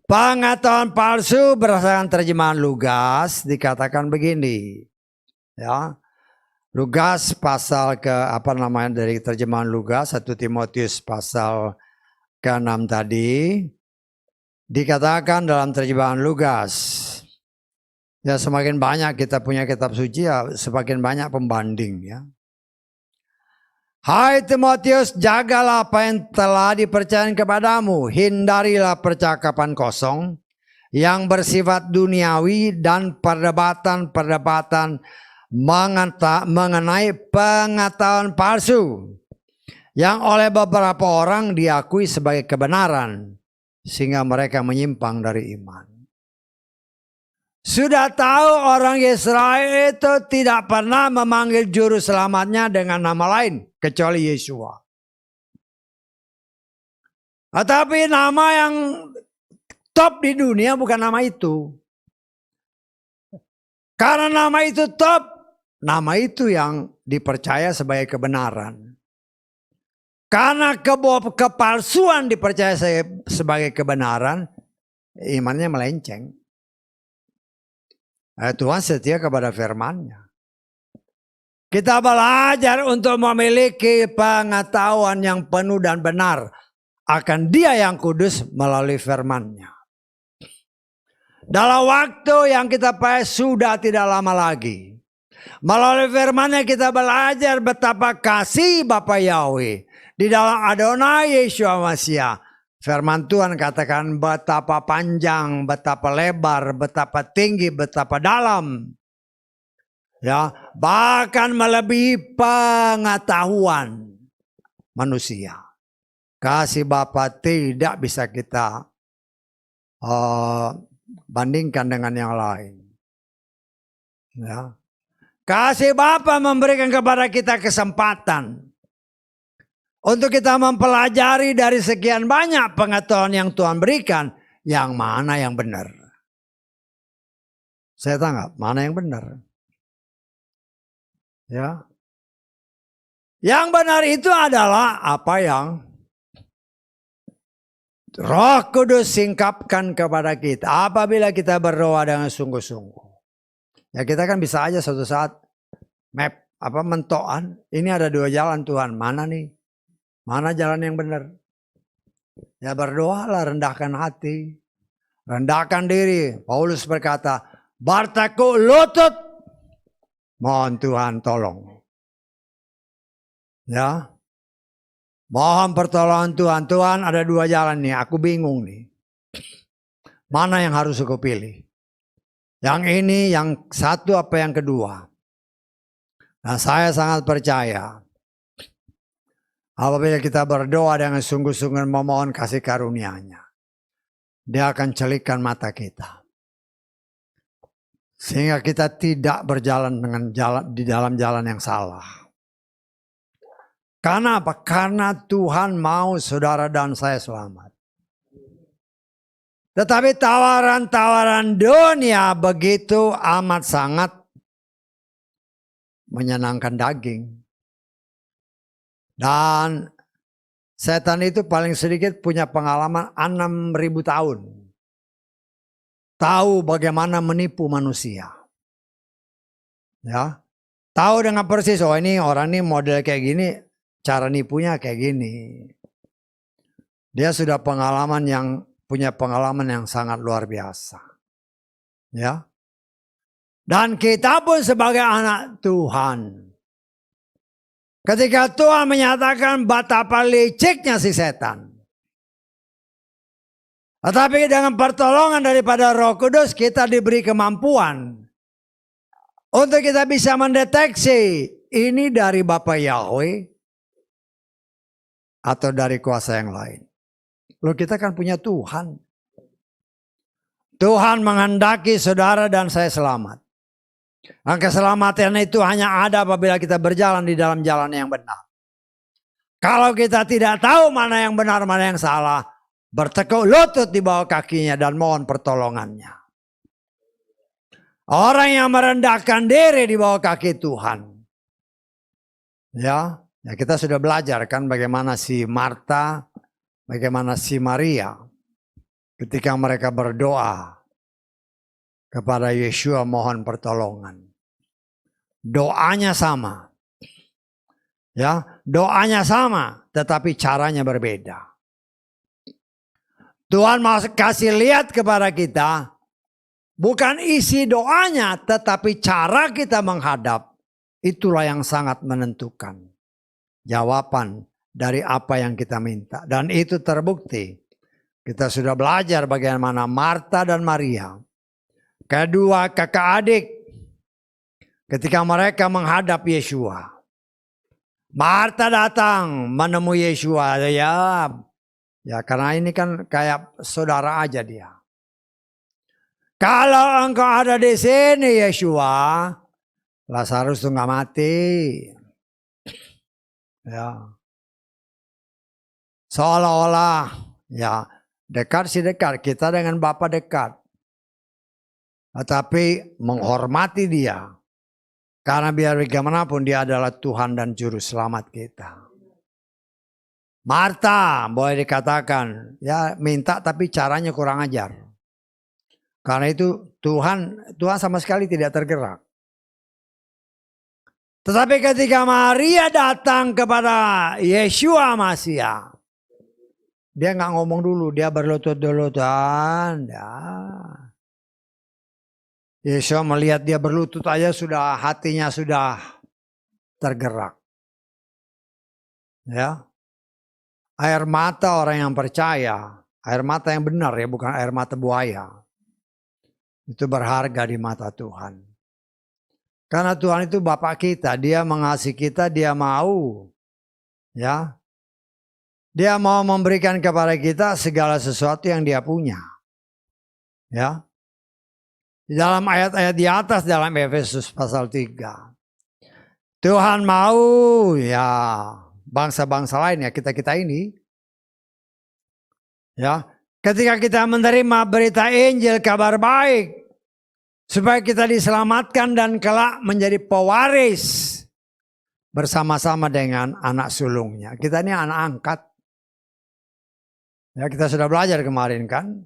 Pengetahuan palsu berdasarkan terjemahan Lugas dikatakan begini. Ya. Lugas pasal dari terjemahan Lugas 1 Timotius pasal ke-6 tadi dikatakan dalam terjemahan Lugas. Ya semakin banyak kita punya kitab suci ya semakin banyak pembanding ya. Hai Timotius, jagalah apa yang telah dipercayakan kepadamu. Hindarilah percakapan kosong yang bersifat duniawi dan perdebatan-perdebatan mengenai pengetahuan palsu yang oleh beberapa orang diakui sebagai kebenaran sehingga mereka menyimpang dari iman. Sudah tahu orang Israel itu tidak pernah memanggil juru selamatnya dengan nama lain kecuali Yeshua. Tetapi nama yang top di dunia bukan nama itu. Karena nama itu top, nama itu yang dipercaya sebagai kebenaran. Karena kepalsuan dipercaya sebagai kebenaran, imannya melenceng. Tuhan setia kepada firman-Nya. Kita belajar untuk memiliki pengetahuan yang penuh dan benar akan Dia yang kudus melalui firman-Nya. Dalam waktu yang kita pakai sudah tidak lama lagi. Melalui firman-Nya kita belajar betapa kasih Bapa Yahweh di dalam Adonai Yeshua Mashiach. Firman Tuhan katakan betapa panjang, betapa lebar, betapa tinggi, betapa dalam. Ya, bahkan melebihi pengetahuan. manusia. Kasih Bapa tidak bisa kita bandingkan dengan yang lain. Ya. Kasih Bapa memberikan kepada kita kesempatan untuk kita mempelajari dari sekian banyak pengetahuan yang Tuhan berikan, yang mana yang benar. Saya tangkap, mana yang benar. Ya. Yang benar itu adalah apa yang Roh Kudus singkapkan kepada kita apabila kita berdoa dengan sungguh-sungguh. Ya kita kan bisa aja suatu saat mentoan, ini ada dua jalan Tuhan, mana nih? Mana jalan yang benar? Ya berdoalah, rendahkan hati, rendahkan diri. Paulus berkata, bertekuk lutut, mohon Tuhan tolong. Ya, mohon pertolongan Tuhan. Tuhan ada dua jalan nih, aku bingung nih. Mana yang harus aku pilih? Yang ini, yang satu apa yang kedua? Nah saya sangat percaya apabila kita berdoa dengan sungguh-sungguh memohon kasih karunia-Nya, Dia akan celikkan mata kita. Sehingga kita tidak berjalan di dalam jalan yang salah. Karena apa? Karena Tuhan mau saudara dan saya selamat. Tetapi tawaran-tawaran dunia begitu amat sangat menyenangkan daging. Dan setan itu paling sedikit punya pengalaman 6.000 tahun. Tahu bagaimana menipu manusia. Ya. Tahu dengan persis, oh ini orang ini model kayak gini, cara nipunya kayak gini. Dia sudah punya pengalaman yang sangat luar biasa. Ya. Dan kita pun sebagai anak Tuhan, ketika Tuhan menyatakan betapa liciknya si setan, tetapi dengan pertolongan daripada Roh Kudus kita diberi kemampuan untuk kita bisa mendeteksi ini dari Bapa Yahweh atau dari kuasa yang lain. Loh kita kan punya Tuhan. Tuhan menghendaki saudara dan saya selamat. Dan keselamatan itu hanya ada apabila kita berjalan di dalam jalan yang benar. Kalau kita tidak tahu mana yang benar, mana yang salah, bertekuk lutut di bawah kakinya dan mohon pertolongannya. Orang yang merendahkan diri di bawah kaki Tuhan. Ya kita sudah belajar kan bagaimana si Marta, bagaimana si Maria ketika mereka berdoa kepada Yeshua mohon pertolongan. Doanya sama. Ya, doanya sama tetapi caranya berbeda. Tuhan mau kasih lihat kepada kita bukan isi doanya tetapi cara kita menghadap. Itulah yang sangat menentukan jawaban dari apa yang kita minta. Dan itu terbukti. Kita sudah belajar bagaimana Marta dan Maria, kedua kakak adik, ketika mereka menghadap Yeshua. Marta datang menemui Yeshua. Ya karena ini kan kayak saudara aja dia. Kalau engkau ada di sini Yeshua, Lazarus tuh nggak mati. Ya. Seolah-olah ya dekat sih dekat, kita dengan Bapa dekat. Tetapi menghormati dia. Karena biar bagaimanapun dia adalah Tuhan dan Juru Selamat kita. Marta boleh dikatakan ya minta tapi caranya kurang ajar. Karena itu Tuhan sama sekali tidak tergerak. Tetapi ketika Maria datang kepada Yeshua Masiah, dia nggak ngomong dulu, dia berlutut dulu Tuhan. Ya. Yeshua melihat dia berlutut aja sudah hatinya sudah tergerak. Ya. Air mata orang yang percaya, air mata yang benar ya, bukan air mata buaya. Itu berharga di mata Tuhan. Karena Tuhan itu Bapa kita, Dia mengasihi kita, Dia mau ya Dia mau memberikan kepada kita segala sesuatu yang dia punya. Ya. Di dalam ayat-ayat di atas dalam Efesus pasal 3. Tuhan mau ya bangsa-bangsa lain ya kita-kita ini. Ya. Ketika kita menerima berita Injil kabar baik. Supaya kita diselamatkan dan kelak menjadi pewaris. Bersama-sama dengan anak sulungnya. Kita ini anak angkat. Ya, kita sudah belajar kemarin kan.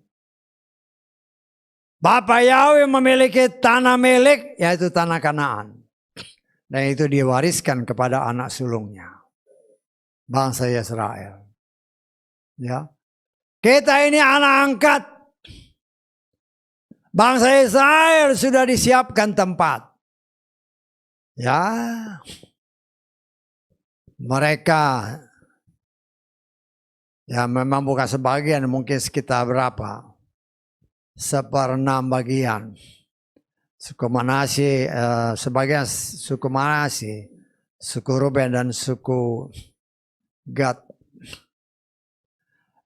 Bapak Yahweh memiliki tanah milik, yaitu tanah Kanaan. Dan itu diwariskan kepada anak sulungnya. Bangsa Israel. Ya. Kita ini anak angkat. Bangsa Israel sudah disiapkan tempat. Ya. Mereka ya memang bukan sebagian, mungkin sekitar berapa? 1/6 bagian. Suku Manasye, sebagian suku Manasye, suku Ruben dan suku Gad.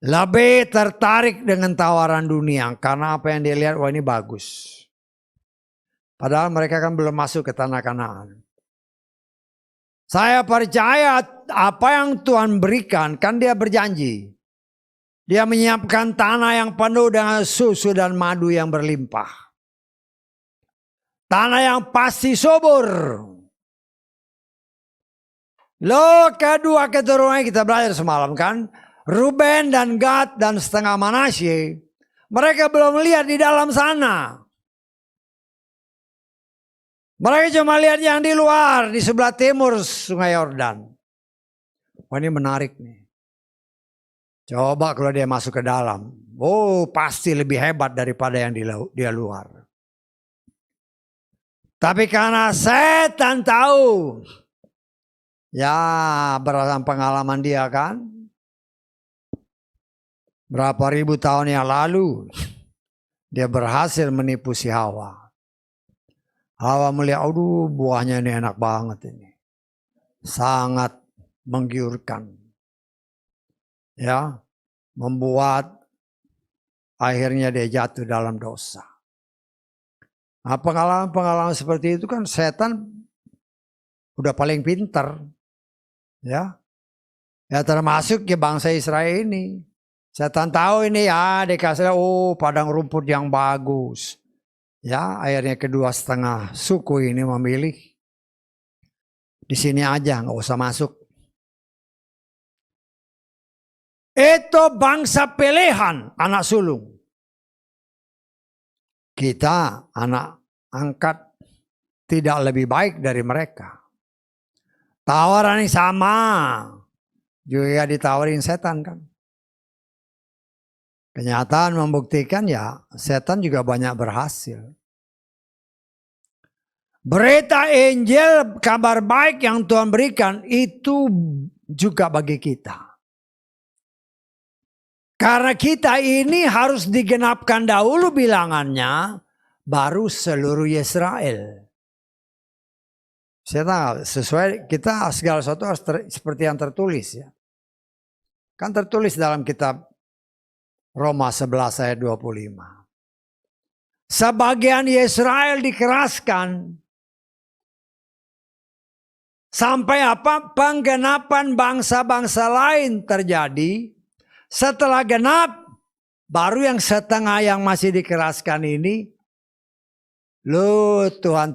Lebih tertarik dengan tawaran dunia karena apa yang dia lihat, wah ini bagus. Padahal mereka kan belum masuk ke tanah Kanaan. Saya percaya apa yang Tuhan berikan, kan dia berjanji. Dia menyiapkan tanah yang penuh dengan susu dan madu yang berlimpah. Tanah yang pasti subur. Kedua keturunan kita belajar semalam kan. Ruben dan Gad dan setengah Manasye. Mereka belum lihat di dalam sana. Mereka cuma lihat yang di luar, di sebelah timur Sungai Yordan. Wah ini menarik nih. Coba kalau dia masuk ke dalam. Oh pasti lebih hebat daripada yang di luar. Tapi karena setan tahu. Ya berdasarkan pengalaman dia kan. Berapa ribu tahun yang lalu. Dia berhasil menipu si Hawa. Hawa melihat, aduh buahnya ini enak banget ini. Sangat menggiurkan. Ya, membuat akhirnya dia jatuh dalam dosa. Nah, pengalaman-pengalaman seperti itu kan setan udah paling pintar. Ya, ya termasuk ya bangsa Israel ini. Setan tahu ini ya dikasih, padang rumput yang bagus. Ya, akhirnya kedua setengah suku ini memilih di sini aja, nggak usah masuk. Itu bangsa pilihan, anak sulung. Kita, anak angkat, tidak lebih baik dari mereka. Tawaran yang sama, juga ditawarin setan kan. Kenyataan membuktikan ya setan juga banyak berhasil. Berita Injil, kabar baik yang Tuhan berikan itu juga bagi kita. Karena kita ini harus digenapkan dahulu bilangannya, baru seluruh Israel. Saya tahu sesuai kita segala sesuatu harus seperti yang tertulis ya. Kan tertulis dalam kitab Roma 11 ayat 25. Sebagian Israel dikeraskan. Sampai apa? Penggenapan bangsa-bangsa lain terjadi. Setelah genap, baru yang setengah yang masih dikeraskan ini. Tuhan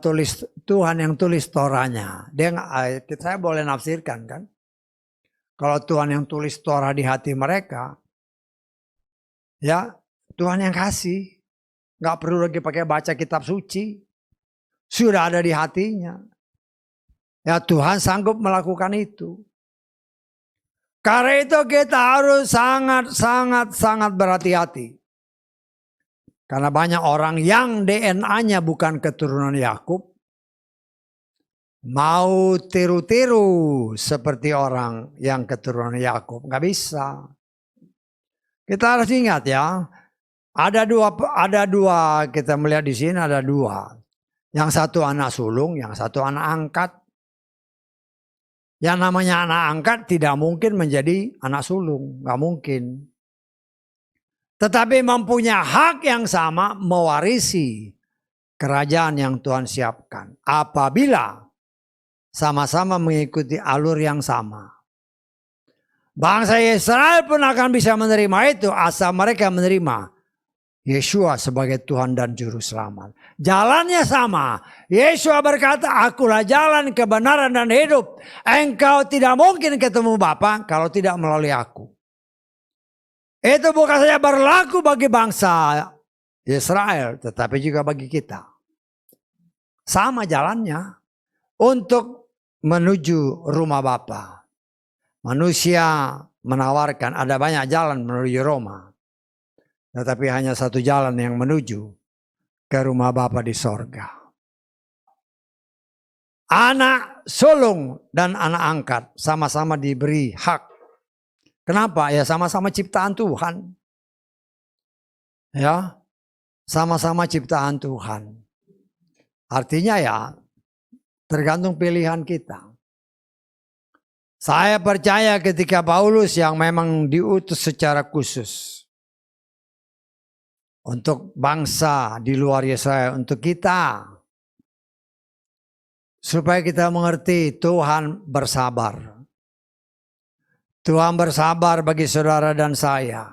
yang tulis Torahnya. Saya boleh nafsirkan kan. Kalau Tuhan yang tulis Torah di hati mereka. Ya, Tuhan yang kasih. Gak perlu lagi pakai baca kitab suci. Sudah ada di hatinya. Ya Tuhan sanggup melakukan itu. Karena itu kita harus sangat berhati-hati. Karena banyak orang yang DNA-nya bukan keturunan Yakub. Mau tiru-tiru seperti orang yang keturunan Yakub. Gak bisa. Kita harus ingat ya, ada dua kita melihat di sini ada dua. Yang satu anak sulung, yang satu anak angkat. Yang namanya anak angkat tidak mungkin menjadi anak sulung, nggak mungkin. Tetapi mempunyai hak yang sama mewarisi kerajaan yang Tuhan siapkan. Apabila sama-sama mengikuti alur yang sama. Bangsa Israel pun akan bisa menerima itu asal mereka menerima Yeshua sebagai Tuhan dan Juru Selamat. Jalannya sama. Yeshua berkata, akulah jalan kebenaran dan hidup. Engkau tidak mungkin ketemu Bapa kalau tidak melalui aku. Itu bukan saja berlaku bagi bangsa Israel, tetapi juga bagi kita. Sama jalannya untuk menuju rumah Bapa. Manusia menawarkan ada banyak jalan menuju Roma. Tetapi hanya satu jalan yang menuju ke rumah Bapa di sorga. Anak sulung dan anak angkat sama-sama diberi hak. Kenapa? Ya sama-sama ciptaan Tuhan. Ya, sama-sama ciptaan Tuhan. Artinya ya tergantung pilihan kita. Saya percaya ketika Paulus yang memang diutus secara khusus untuk bangsa di luar Israel, untuk kita. Supaya kita mengerti Tuhan bersabar. Tuhan bersabar bagi saudara dan saya.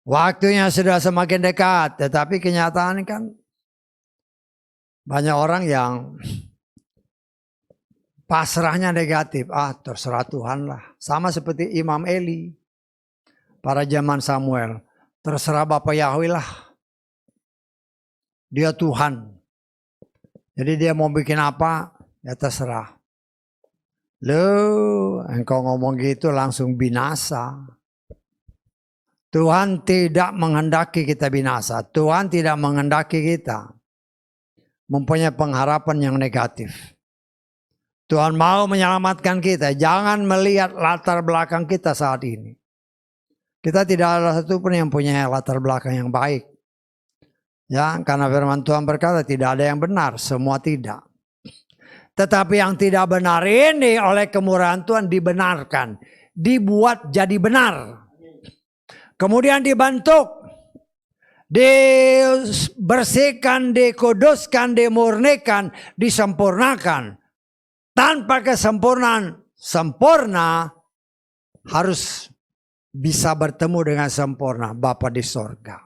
Waktunya sudah semakin dekat, tetapi kenyataan kan banyak orang yang pasrahnya negatif. Terserah Tuhan lah. Sama seperti Imam Eli pada zaman Samuel. Terserah Bapak Yahweh lah. Dia Tuhan. Jadi dia mau bikin apa, ya terserah. Loh, engkau ngomong gitu langsung binasa. Tuhan tidak menghendaki kita binasa. Tuhan tidak menghendaki kita mempunyai pengharapan yang negatif. Tuhan mau menyelamatkan kita. Jangan melihat latar belakang kita saat ini. Kita tidak ada satupun yang punya latar belakang yang baik. Ya, karena firman Tuhan berkata tidak ada yang benar, semua tidak. Tetapi yang tidak benar ini oleh kemurahan Tuhan dibenarkan. Dibuat jadi benar. Kemudian dibentuk. Dibersihkan, dikuduskan, dimurnikan, disempurnakan. Tanpa kesempurnaan, sempurna harus bisa bertemu dengan sempurna Bapa di sorga.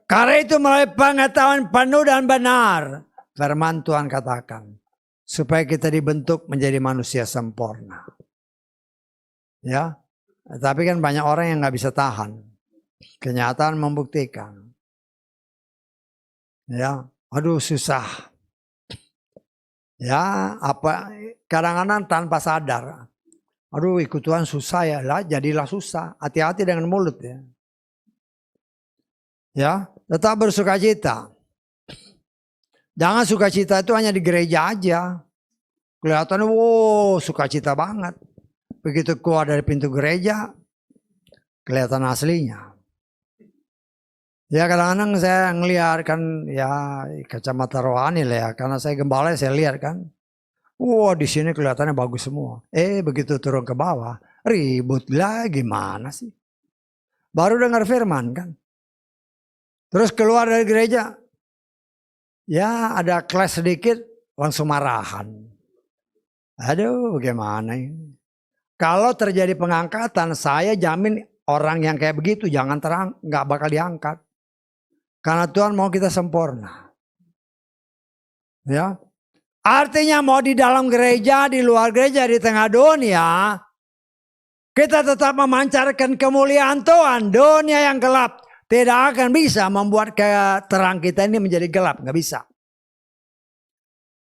Karena itu melalui pengetahuan penuh dan benar. Firman Tuhan katakan. Supaya kita dibentuk menjadi manusia sempurna. Ya. Tapi kan banyak orang yang gak bisa tahan. Kenyataan membuktikan. Ya. Aduh susah. Ya. Kadang-kadang tanpa sadar. Aduh ikut Tuhan susah ya. Lah jadilah susah. Hati-hati dengan mulut ya. Ya. Tetap bersukacita. Jangan sukacita itu hanya di gereja aja. Kelihatannya wow sukacita banget. Begitu keluar dari pintu gereja. Kelihatan aslinya. Ya kadang-kadang saya ngelihat kan ya kacamata rohani lah ya. Karena saya gembala saya lihat kan. Wow di sini kelihatannya bagus semua. Begitu turun ke bawah. Ribut lah gimana sih. Baru dengar firman kan. Terus keluar dari gereja. Ya ada kelas sedikit langsung marahan. Aduh bagaimana ini. Kalau terjadi pengangkatan saya jamin orang yang kayak begitu jangan nggak bakal diangkat. Karena Tuhan mau kita sempurna. Ya. Artinya mau di dalam gereja, di luar gereja, di tengah dunia. Kita tetap memancarkan kemuliaan Tuhan. Dunia yang gelap tidak akan bisa membuat terang kita ini menjadi gelap. Nggak bisa.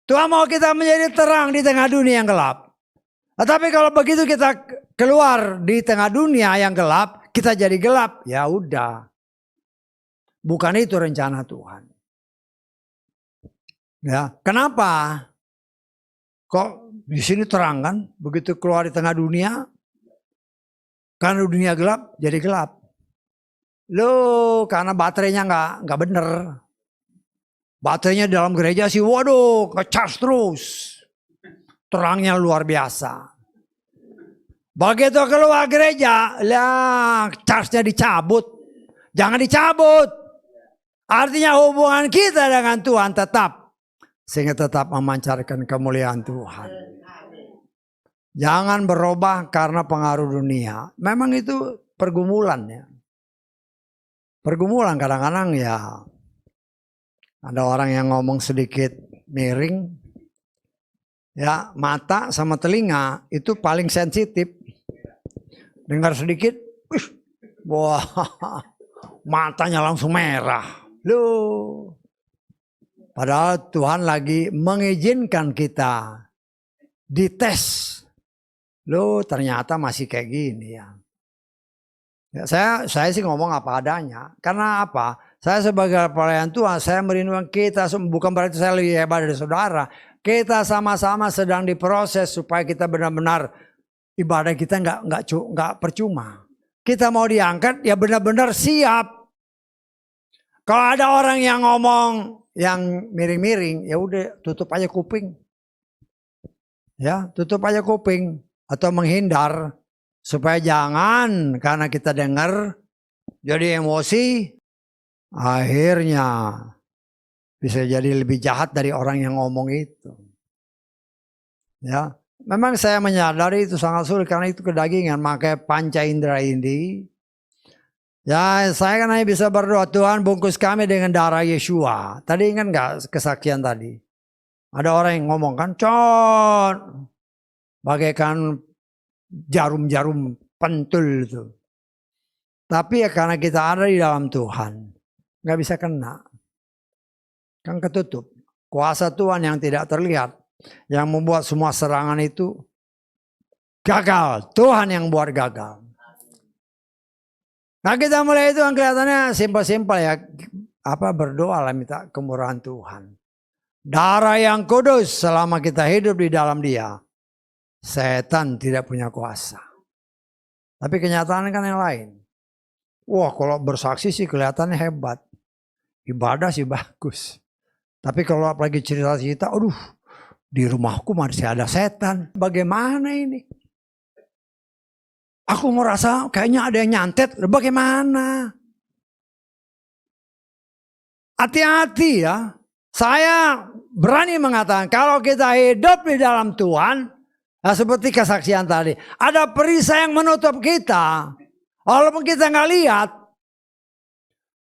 Tuhan mau kita menjadi terang di tengah dunia yang gelap. Tetapi kalau begitu kita keluar di tengah dunia yang gelap. Kita jadi gelap. Ya udah. Bukan itu rencana Tuhan. Ya, kenapa? Kok di sini terang kan? Begitu keluar di tengah dunia. Karena dunia gelap jadi gelap. Loh, karena baterainya nggak bener. Baterainya dalam gereja sih, waduh, ngecas terus. terangnya luar biasa. Begitu keluar gereja, lah charge-nya dicabut. Jangan dicabut. Artinya hubungan kita dengan Tuhan tetap. Sehingga tetap memancarkan kemuliaan Tuhan. Jangan berubah karena pengaruh dunia. Memang itu pergumulan ya. Pergumulan kadang-kadang ya. Ada orang yang ngomong sedikit miring. Ya, mata sama telinga itu paling sensitif. Dengar sedikit, wah, matanya langsung merah. Loh. Padahal Tuhan lagi mengizinkan kita dites. Loh, ternyata masih kayak gini ya. Ya, saya sih ngomong apa adanya. Karena apa? Saya sebagai pelayan Tuhan, saya merindukan kita, bukan berarti saya lebih hebat dari saudara. Kita sama-sama sedang diproses supaya kita benar-benar ibadah kita nggak percuma. Kita mau diangkat ya benar-benar siap. Kalau ada orang yang ngomong yang miring-miring, ya udah tutup aja kuping. Ya, tutup aja kuping atau menghindar supaya jangan karena kita dengar jadi emosi, akhirnya bisa jadi lebih jahat dari orang yang ngomong itu. Ya. Memang saya menyadari itu sangat sulit karena itu kedagingan. Makanya panca indera ini. Ya saya kan hanya bisa berdoa. Tuhan bungkus kami dengan darah Yeshua. Tadi ingat gak kesaksian tadi? Ada orang yang ngomong kan. Con. Bagaikan jarum-jarum pentul itu. Tapi ya karena kita ada di dalam Tuhan. Gak bisa kena. Kan ketutup. Kuasa Tuhan yang tidak terlihat. Yang membuat semua serangan itu gagal. Tuhan yang buat gagal. Nah kita mulai itu yang kelihatannya simpel-simpel ya. Berdoa lah minta kemurahan Tuhan. Darah yang kudus selama kita hidup di dalam dia. Setan tidak punya kuasa. Tapi kenyataannya kan yang lain. Wah kalau bersaksi sih kelihatannya hebat. Ibadah sih bagus. Tapi kalau apalagi cerita-cerita, aduh. Di rumahku masih ada setan. Bagaimana ini? Aku merasa kayaknya ada yang nyantet. Bagaimana? Hati-hati ya. Saya berani mengatakan kalau kita hidup di dalam Tuhan. Nah seperti kesaksian tadi. Ada perisai yang menutup kita. Walaupun kita nggak lihat.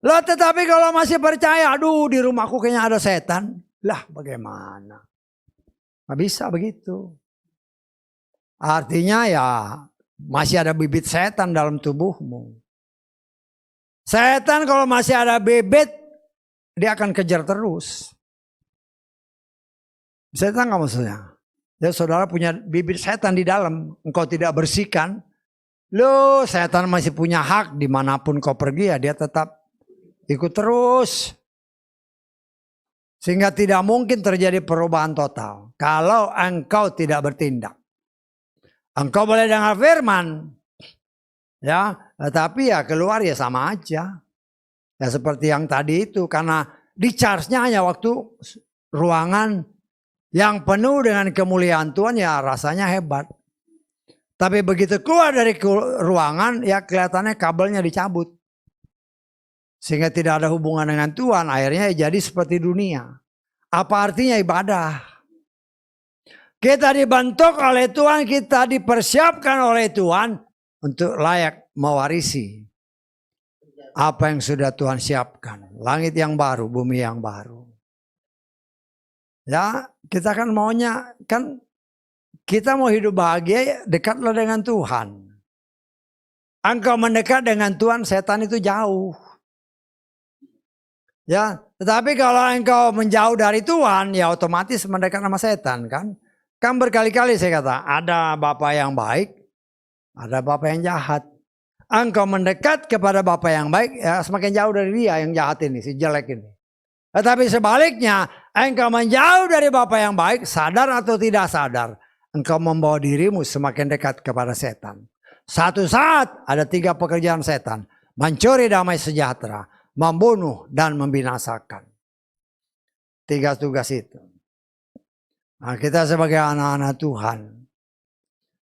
Loh tetapi kalau masih percaya. Aduh di rumahku kayaknya ada setan. Lah bagaimana? Nggak bisa begitu. Artinya ya masih ada bibit setan dalam tubuhmu. Setan kalau masih ada bibit, dia akan kejar terus. Setan nggak maksudnya? Ya saudara punya bibit setan di dalam, engkau tidak bersihkan. Loh setan masih punya hak dimanapun kau pergi ya dia tetap ikut terus. Sehingga tidak mungkin terjadi perubahan total. Kalau engkau tidak bertindak. Engkau boleh dengar firman. Ya, tapi ya keluar ya sama aja. Ya seperti yang tadi itu. Karena di charge-nya hanya waktu ruangan yang penuh dengan kemuliaan Tuhan ya rasanya hebat. Tapi begitu keluar dari ruangan ya kelihatannya kabelnya dicabut. Sehingga tidak ada hubungan dengan Tuhan. Akhirnya jadi seperti dunia. Apa artinya ibadah? Kita dibentuk oleh Tuhan. Kita dipersiapkan oleh Tuhan. Untuk layak mewarisi. Apa yang sudah Tuhan siapkan. Langit yang baru. Bumi yang baru. Ya kita kan maunya. Kan kita mau hidup bahagia. Dekatlah dengan Tuhan. Engkau mendekat dengan Tuhan. Setan itu jauh. Ya, tetapi kalau engkau menjauh dari Tuhan, ya otomatis mendekat sama setan kan. Kan berkali-kali saya kata, ada Bapa yang baik, ada Bapa yang jahat. Engkau mendekat kepada Bapa yang baik, ya semakin jauh dari dia yang jahat ini, si jelek ini. Tetapi sebaliknya, engkau menjauh dari Bapa yang baik, sadar atau tidak sadar, engkau membawa dirimu semakin dekat kepada setan. Satu saat ada 3 pekerjaan setan, mencuri damai sejahtera, membunuh dan membinasakan. 3 tugas itu. Nah, kita sebagai anak-anak Tuhan.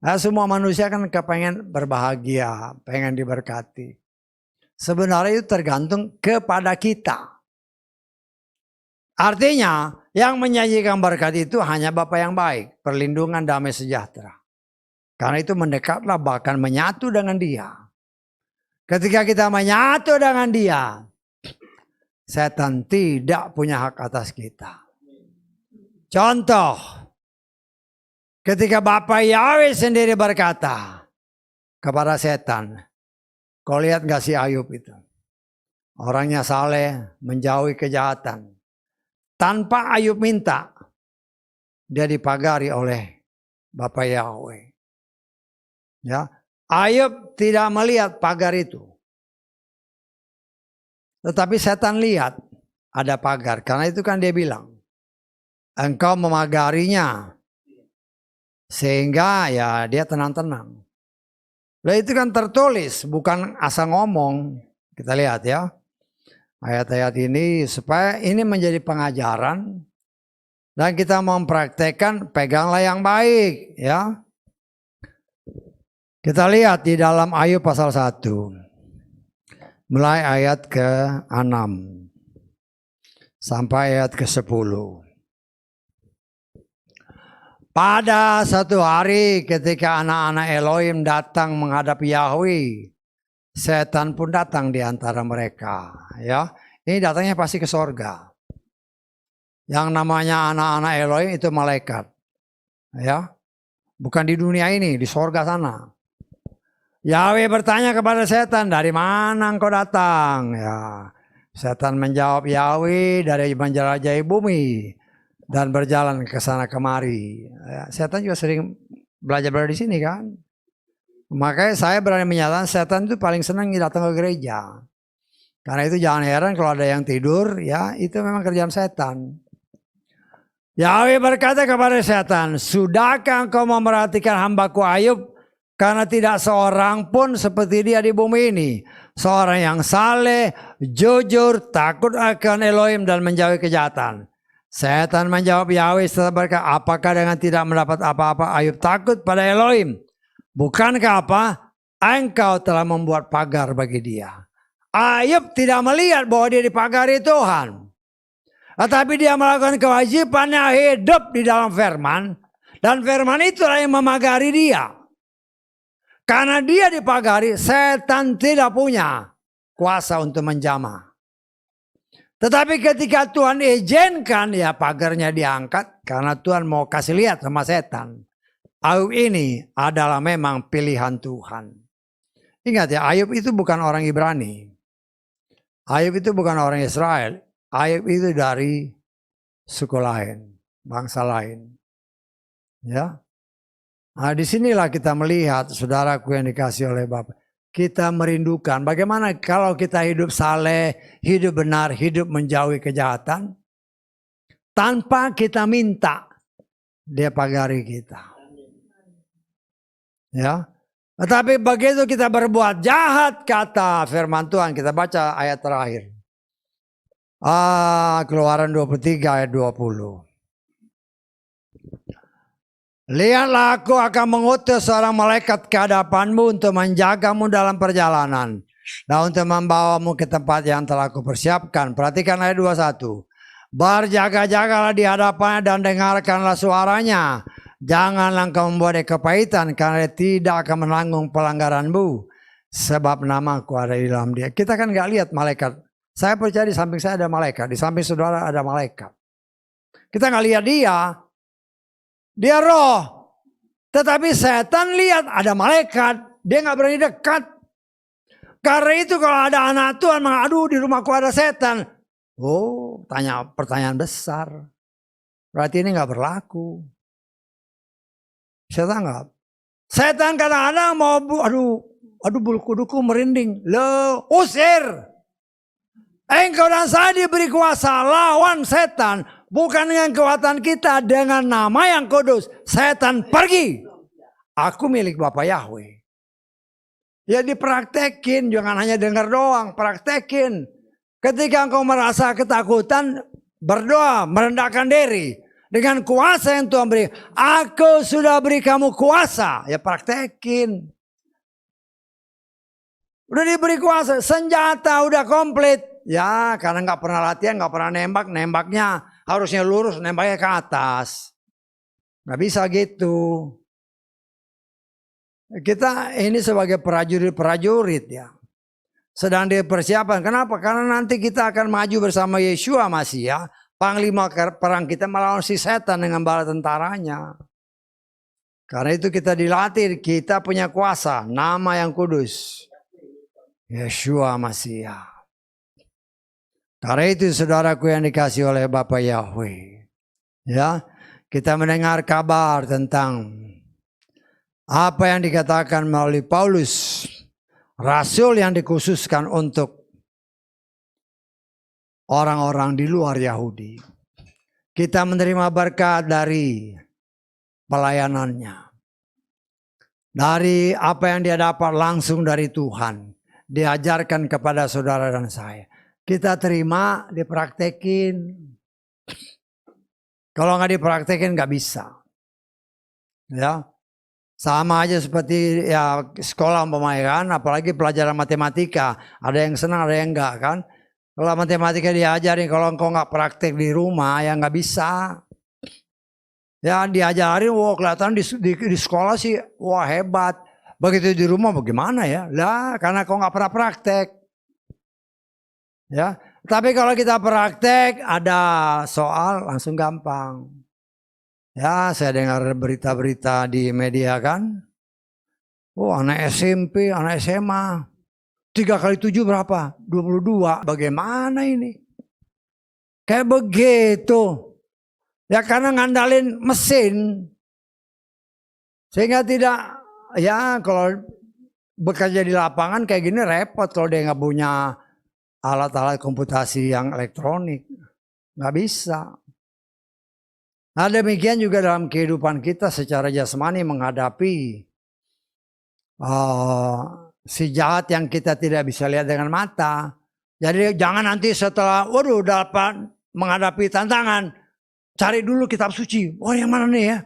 Nah, semua manusia kan kepengen berbahagia, pengen diberkati. Sebenarnya itu tergantung kepada kita. Artinya yang menyajikan berkat itu hanya Bapa yang baik, perlindungan, damai sejahtera. Karena itu mendekatlah bahkan menyatu dengan Dia. Ketika kita menyatu dengan Dia, setan tidak punya hak atas kita. Contoh, ketika Bapa Yahweh sendiri berkata kepada setan, kau lihat gak si Ayub itu? Orangnya saleh, menjauhi kejahatan. Tanpa Ayub minta, dia dipagari oleh Bapa Yahweh. Ya, Ayub tidak melihat pagar itu. Tetapi setan lihat ada pagar. Karena itu kan dia bilang, engkau memagarinya. Sehingga ya dia tenang-tenang. Nah itu kan tertulis, bukan asal ngomong. Kita lihat ya. Ayat-ayat ini supaya ini menjadi pengajaran. Dan kita mempraktekkan, peganglah yang baik ya. Kita lihat di dalam Ayub pasal 1. Mulai ayat ke-6 sampai ayat ke-10. Pada satu hari ketika anak-anak Elohim datang menghadap Yahweh, setan pun datang di antara mereka. Ya, ini datangnya pasti ke sorga. Yang namanya anak-anak Elohim itu malaikat. Ya, bukan di dunia ini, di sorga sana. Yahweh bertanya kepada setan, dari mana engkau datang? Ya, setan menjawab, Yahweh dari menjelajahi bumi dan berjalan ke sana kemari. Ya, setan juga sering belajar di sini kan. Makanya saya berani menyatakan setan itu paling senang datang ke gereja. Karena itu jangan heran kalau ada yang tidur, ya itu memang kerjaan setan. Yahweh berkata kepada setan, sudahkah engkau memerhatikan hambaku Ayub? Karena tidak seorang pun seperti dia di bumi ini. Seorang yang saleh, jujur, takut akan Elohim dan menjauhi kejahatan. Setan menjawab Yahweh setelah berkata, apakah dengan tidak mendapat apa-apa Ayub takut pada Elohim? Bukankah apa? Engkau telah membuat pagar bagi dia. Ayub tidak melihat bahwa dia dipagari Tuhan. Tetapi dia melakukan kewajibannya hidup di dalam firman. Dan firman itulah yang memagari dia. Karena dia dipagari, setan tidak punya kuasa untuk menjamah. Tetapi ketika Tuhan izinkan, ya pagarnya diangkat. Karena Tuhan mau kasih lihat sama setan. Ayub ini adalah memang pilihan Tuhan. Ingat ya, Ayub itu bukan orang Ibrani. Ayub itu bukan orang Israel. Ayub itu dari suku lain, bangsa lain. Ya. Nah, disinilah kita melihat, saudaraku yang dikasih oleh Bapa. Kita merindukan bagaimana kalau kita hidup saleh, hidup benar, hidup menjauhi kejahatan. Tanpa kita minta, dia pagari kita. Ya. Tetapi begitu kita berbuat jahat, kata firman Tuhan, kita baca ayat terakhir. Keluaran 23 ayat 20. Lihatlah aku akan mengutus seorang malaikat ke hadapanmu untuk menjagamu dalam perjalanan. Dan untuk membawamu ke tempat yang telah aku persiapkan. Perhatikan ayat 21. Berjaga-jagalah di hadapannya dan dengarkanlah suaranya. Janganlah engkau membuat kepahitan karena dia tidak akan menanggung pelanggaranmu. Sebab namaku ada di dalam dia. Kita kan gak lihat malaikat. Saya percaya di samping saya ada malaikat. Di samping saudara ada malaikat. Kita gak lihat dia. Dia roh. Tetapi setan lihat ada malaikat. Dia gak berani dekat. Karena itu kalau ada anak Tuhan mengadu di rumahku ada setan. Oh, pertanyaan besar. Berarti ini gak berlaku. Setan gak. Setan kadang-kadang mau, aduh bulu kuduku merinding. Lo usir. Engkau dan saya diberi kuasa lawan setan. Bukan dengan kekuatan kita, dengan nama yang kudus. Setan pergi. Aku milik Bapa Yahweh. Ya dipraktekin, jangan hanya dengar doang, praktekin. Ketika engkau merasa ketakutan, berdoa, merendahkan diri. Dengan kuasa yang Tuhan beri. Aku sudah beri kamu kuasa. Ya praktekin. Udah diberi kuasa. Senjata udah komplit. Ya karena gak pernah latihan, gak pernah nembak. Nembaknya harusnya lurus, nembaknya ke atas. Gak bisa gitu. Kita ini sebagai prajurit ya. Sedang dipersiapkan. Kenapa? Karena nanti kita akan maju bersama Yeshua Mashiach. Panglima perang kita melawan si setan dengan bala tentaranya. Karena itu kita dilatih, kita punya kuasa, nama yang kudus. Yeshua Mashiach. Karena itu saudaraku yang dikasih oleh Bapa Yahweh. Ya, kita mendengar kabar tentang apa yang dikatakan melalui Paulus. Rasul yang dikhususkan untuk orang-orang di luar Yahudi. Kita menerima berkat dari pelayanannya. Dari apa yang dia dapat langsung dari Tuhan. Diajarkan kepada saudara dan saya. Kita terima, dipraktekin. Kalau nggak dipraktekin nggak bisa. Ya, sama aja seperti ya sekolah umpamanya kan, apalagi pelajaran matematika. Ada yang senang, ada yang enggak kan. Kalau matematika diajarin, kalau engkau nggak praktek di rumah ya nggak bisa. Ya diajarin, wah kelihatan di sekolah sih, wah hebat. Begitu di rumah bagaimana ya? Lah karena kau nggak pernah praktek. Ya, tapi kalau kita praktek ada soal langsung gampang. Ya, saya dengar berita-berita di media kan. Oh, anak SMP, anak SMA. 3 kali 7 berapa? 22. Bagaimana ini? Kayak begitu. Ya karena ngandalin mesin. Sehingga tidak, ya kalau bekerja di lapangan kayak gini repot kalau dia nggak punya alat-alat komputasi yang elektronik. Nggak bisa. Nah demikian juga dalam kehidupan kita secara jasmani menghadapi si jahat yang kita tidak bisa lihat dengan mata. Jadi jangan nanti setelah dapat menghadapi tantangan, cari dulu kitab suci. Oh yang mana nih ya?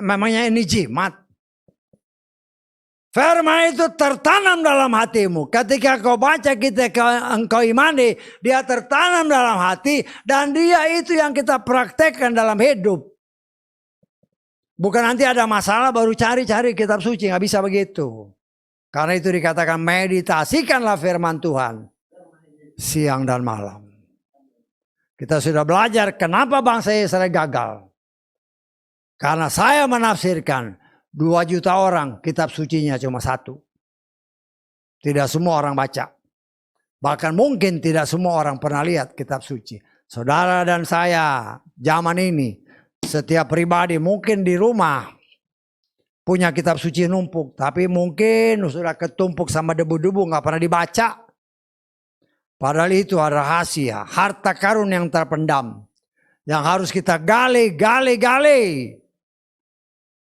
Memangnya ini jimat. Firman itu tertanam dalam hatimu. Ketika kau baca, engkau imani, dia tertanam dalam hati. Dan dia itu yang kita praktekkan dalam hidup. Bukan nanti ada masalah baru cari-cari kitab suci. Nggak bisa begitu. Karena itu dikatakan meditasikanlah firman Tuhan. Siang dan malam. Kita sudah belajar kenapa bangsa Israel gagal. Karena saya menafsirkan. 2 juta orang kitab sucinya cuma 1. Tidak semua orang baca. Bahkan mungkin tidak semua orang pernah lihat kitab suci. Saudara dan saya zaman ini setiap pribadi mungkin di rumah punya kitab suci numpuk. Tapi mungkin sudah ketumpuk sama debu-debu gak pernah dibaca. Padahal itu ada rahasia. Harta karun yang terpendam. Yang harus kita gali.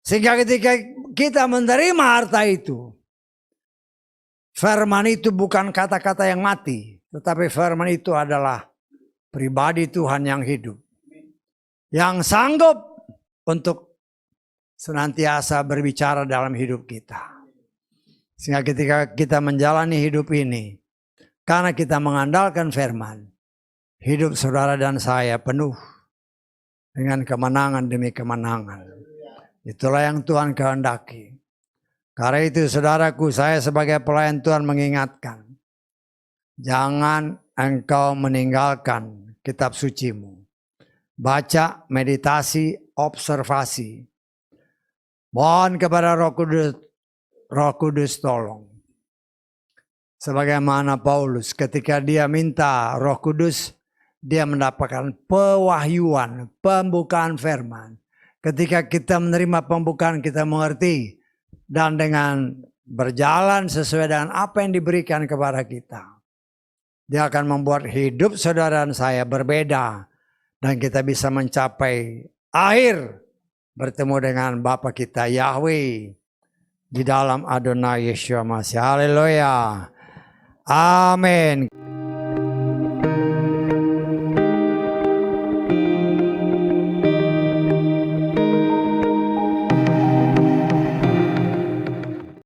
Sehingga ketika kita menerima harta itu, firman itu bukan kata-kata yang mati, tetapi firman itu adalah pribadi Tuhan yang hidup. Yang sanggup untuk senantiasa berbicara dalam hidup kita. Sehingga ketika kita menjalani hidup ini, karena kita mengandalkan firman, hidup saudara dan saya penuh dengan kemenangan demi kemenangan. Itulah yang Tuhan kehendaki. Karena itu saudaraku, saya sebagai pelayan Tuhan mengingatkan. Jangan engkau meninggalkan kitab sucimu. Baca, meditasi, observasi. Mohon kepada Roh Kudus tolong. Sebagaimana Paulus ketika dia minta Roh Kudus, dia mendapatkan pewahyuan, pembukaan firman. Ketika kita menerima pembukaan, kita mengerti. Dan dengan berjalan sesuai dengan apa yang diberikan kepada kita. Dia akan membuat hidup saudara dan saya berbeda. Dan kita bisa mencapai akhir bertemu dengan Bapa kita Yahweh. Di dalam Adonai Yeshua Mashiach. Haleluya. Amin.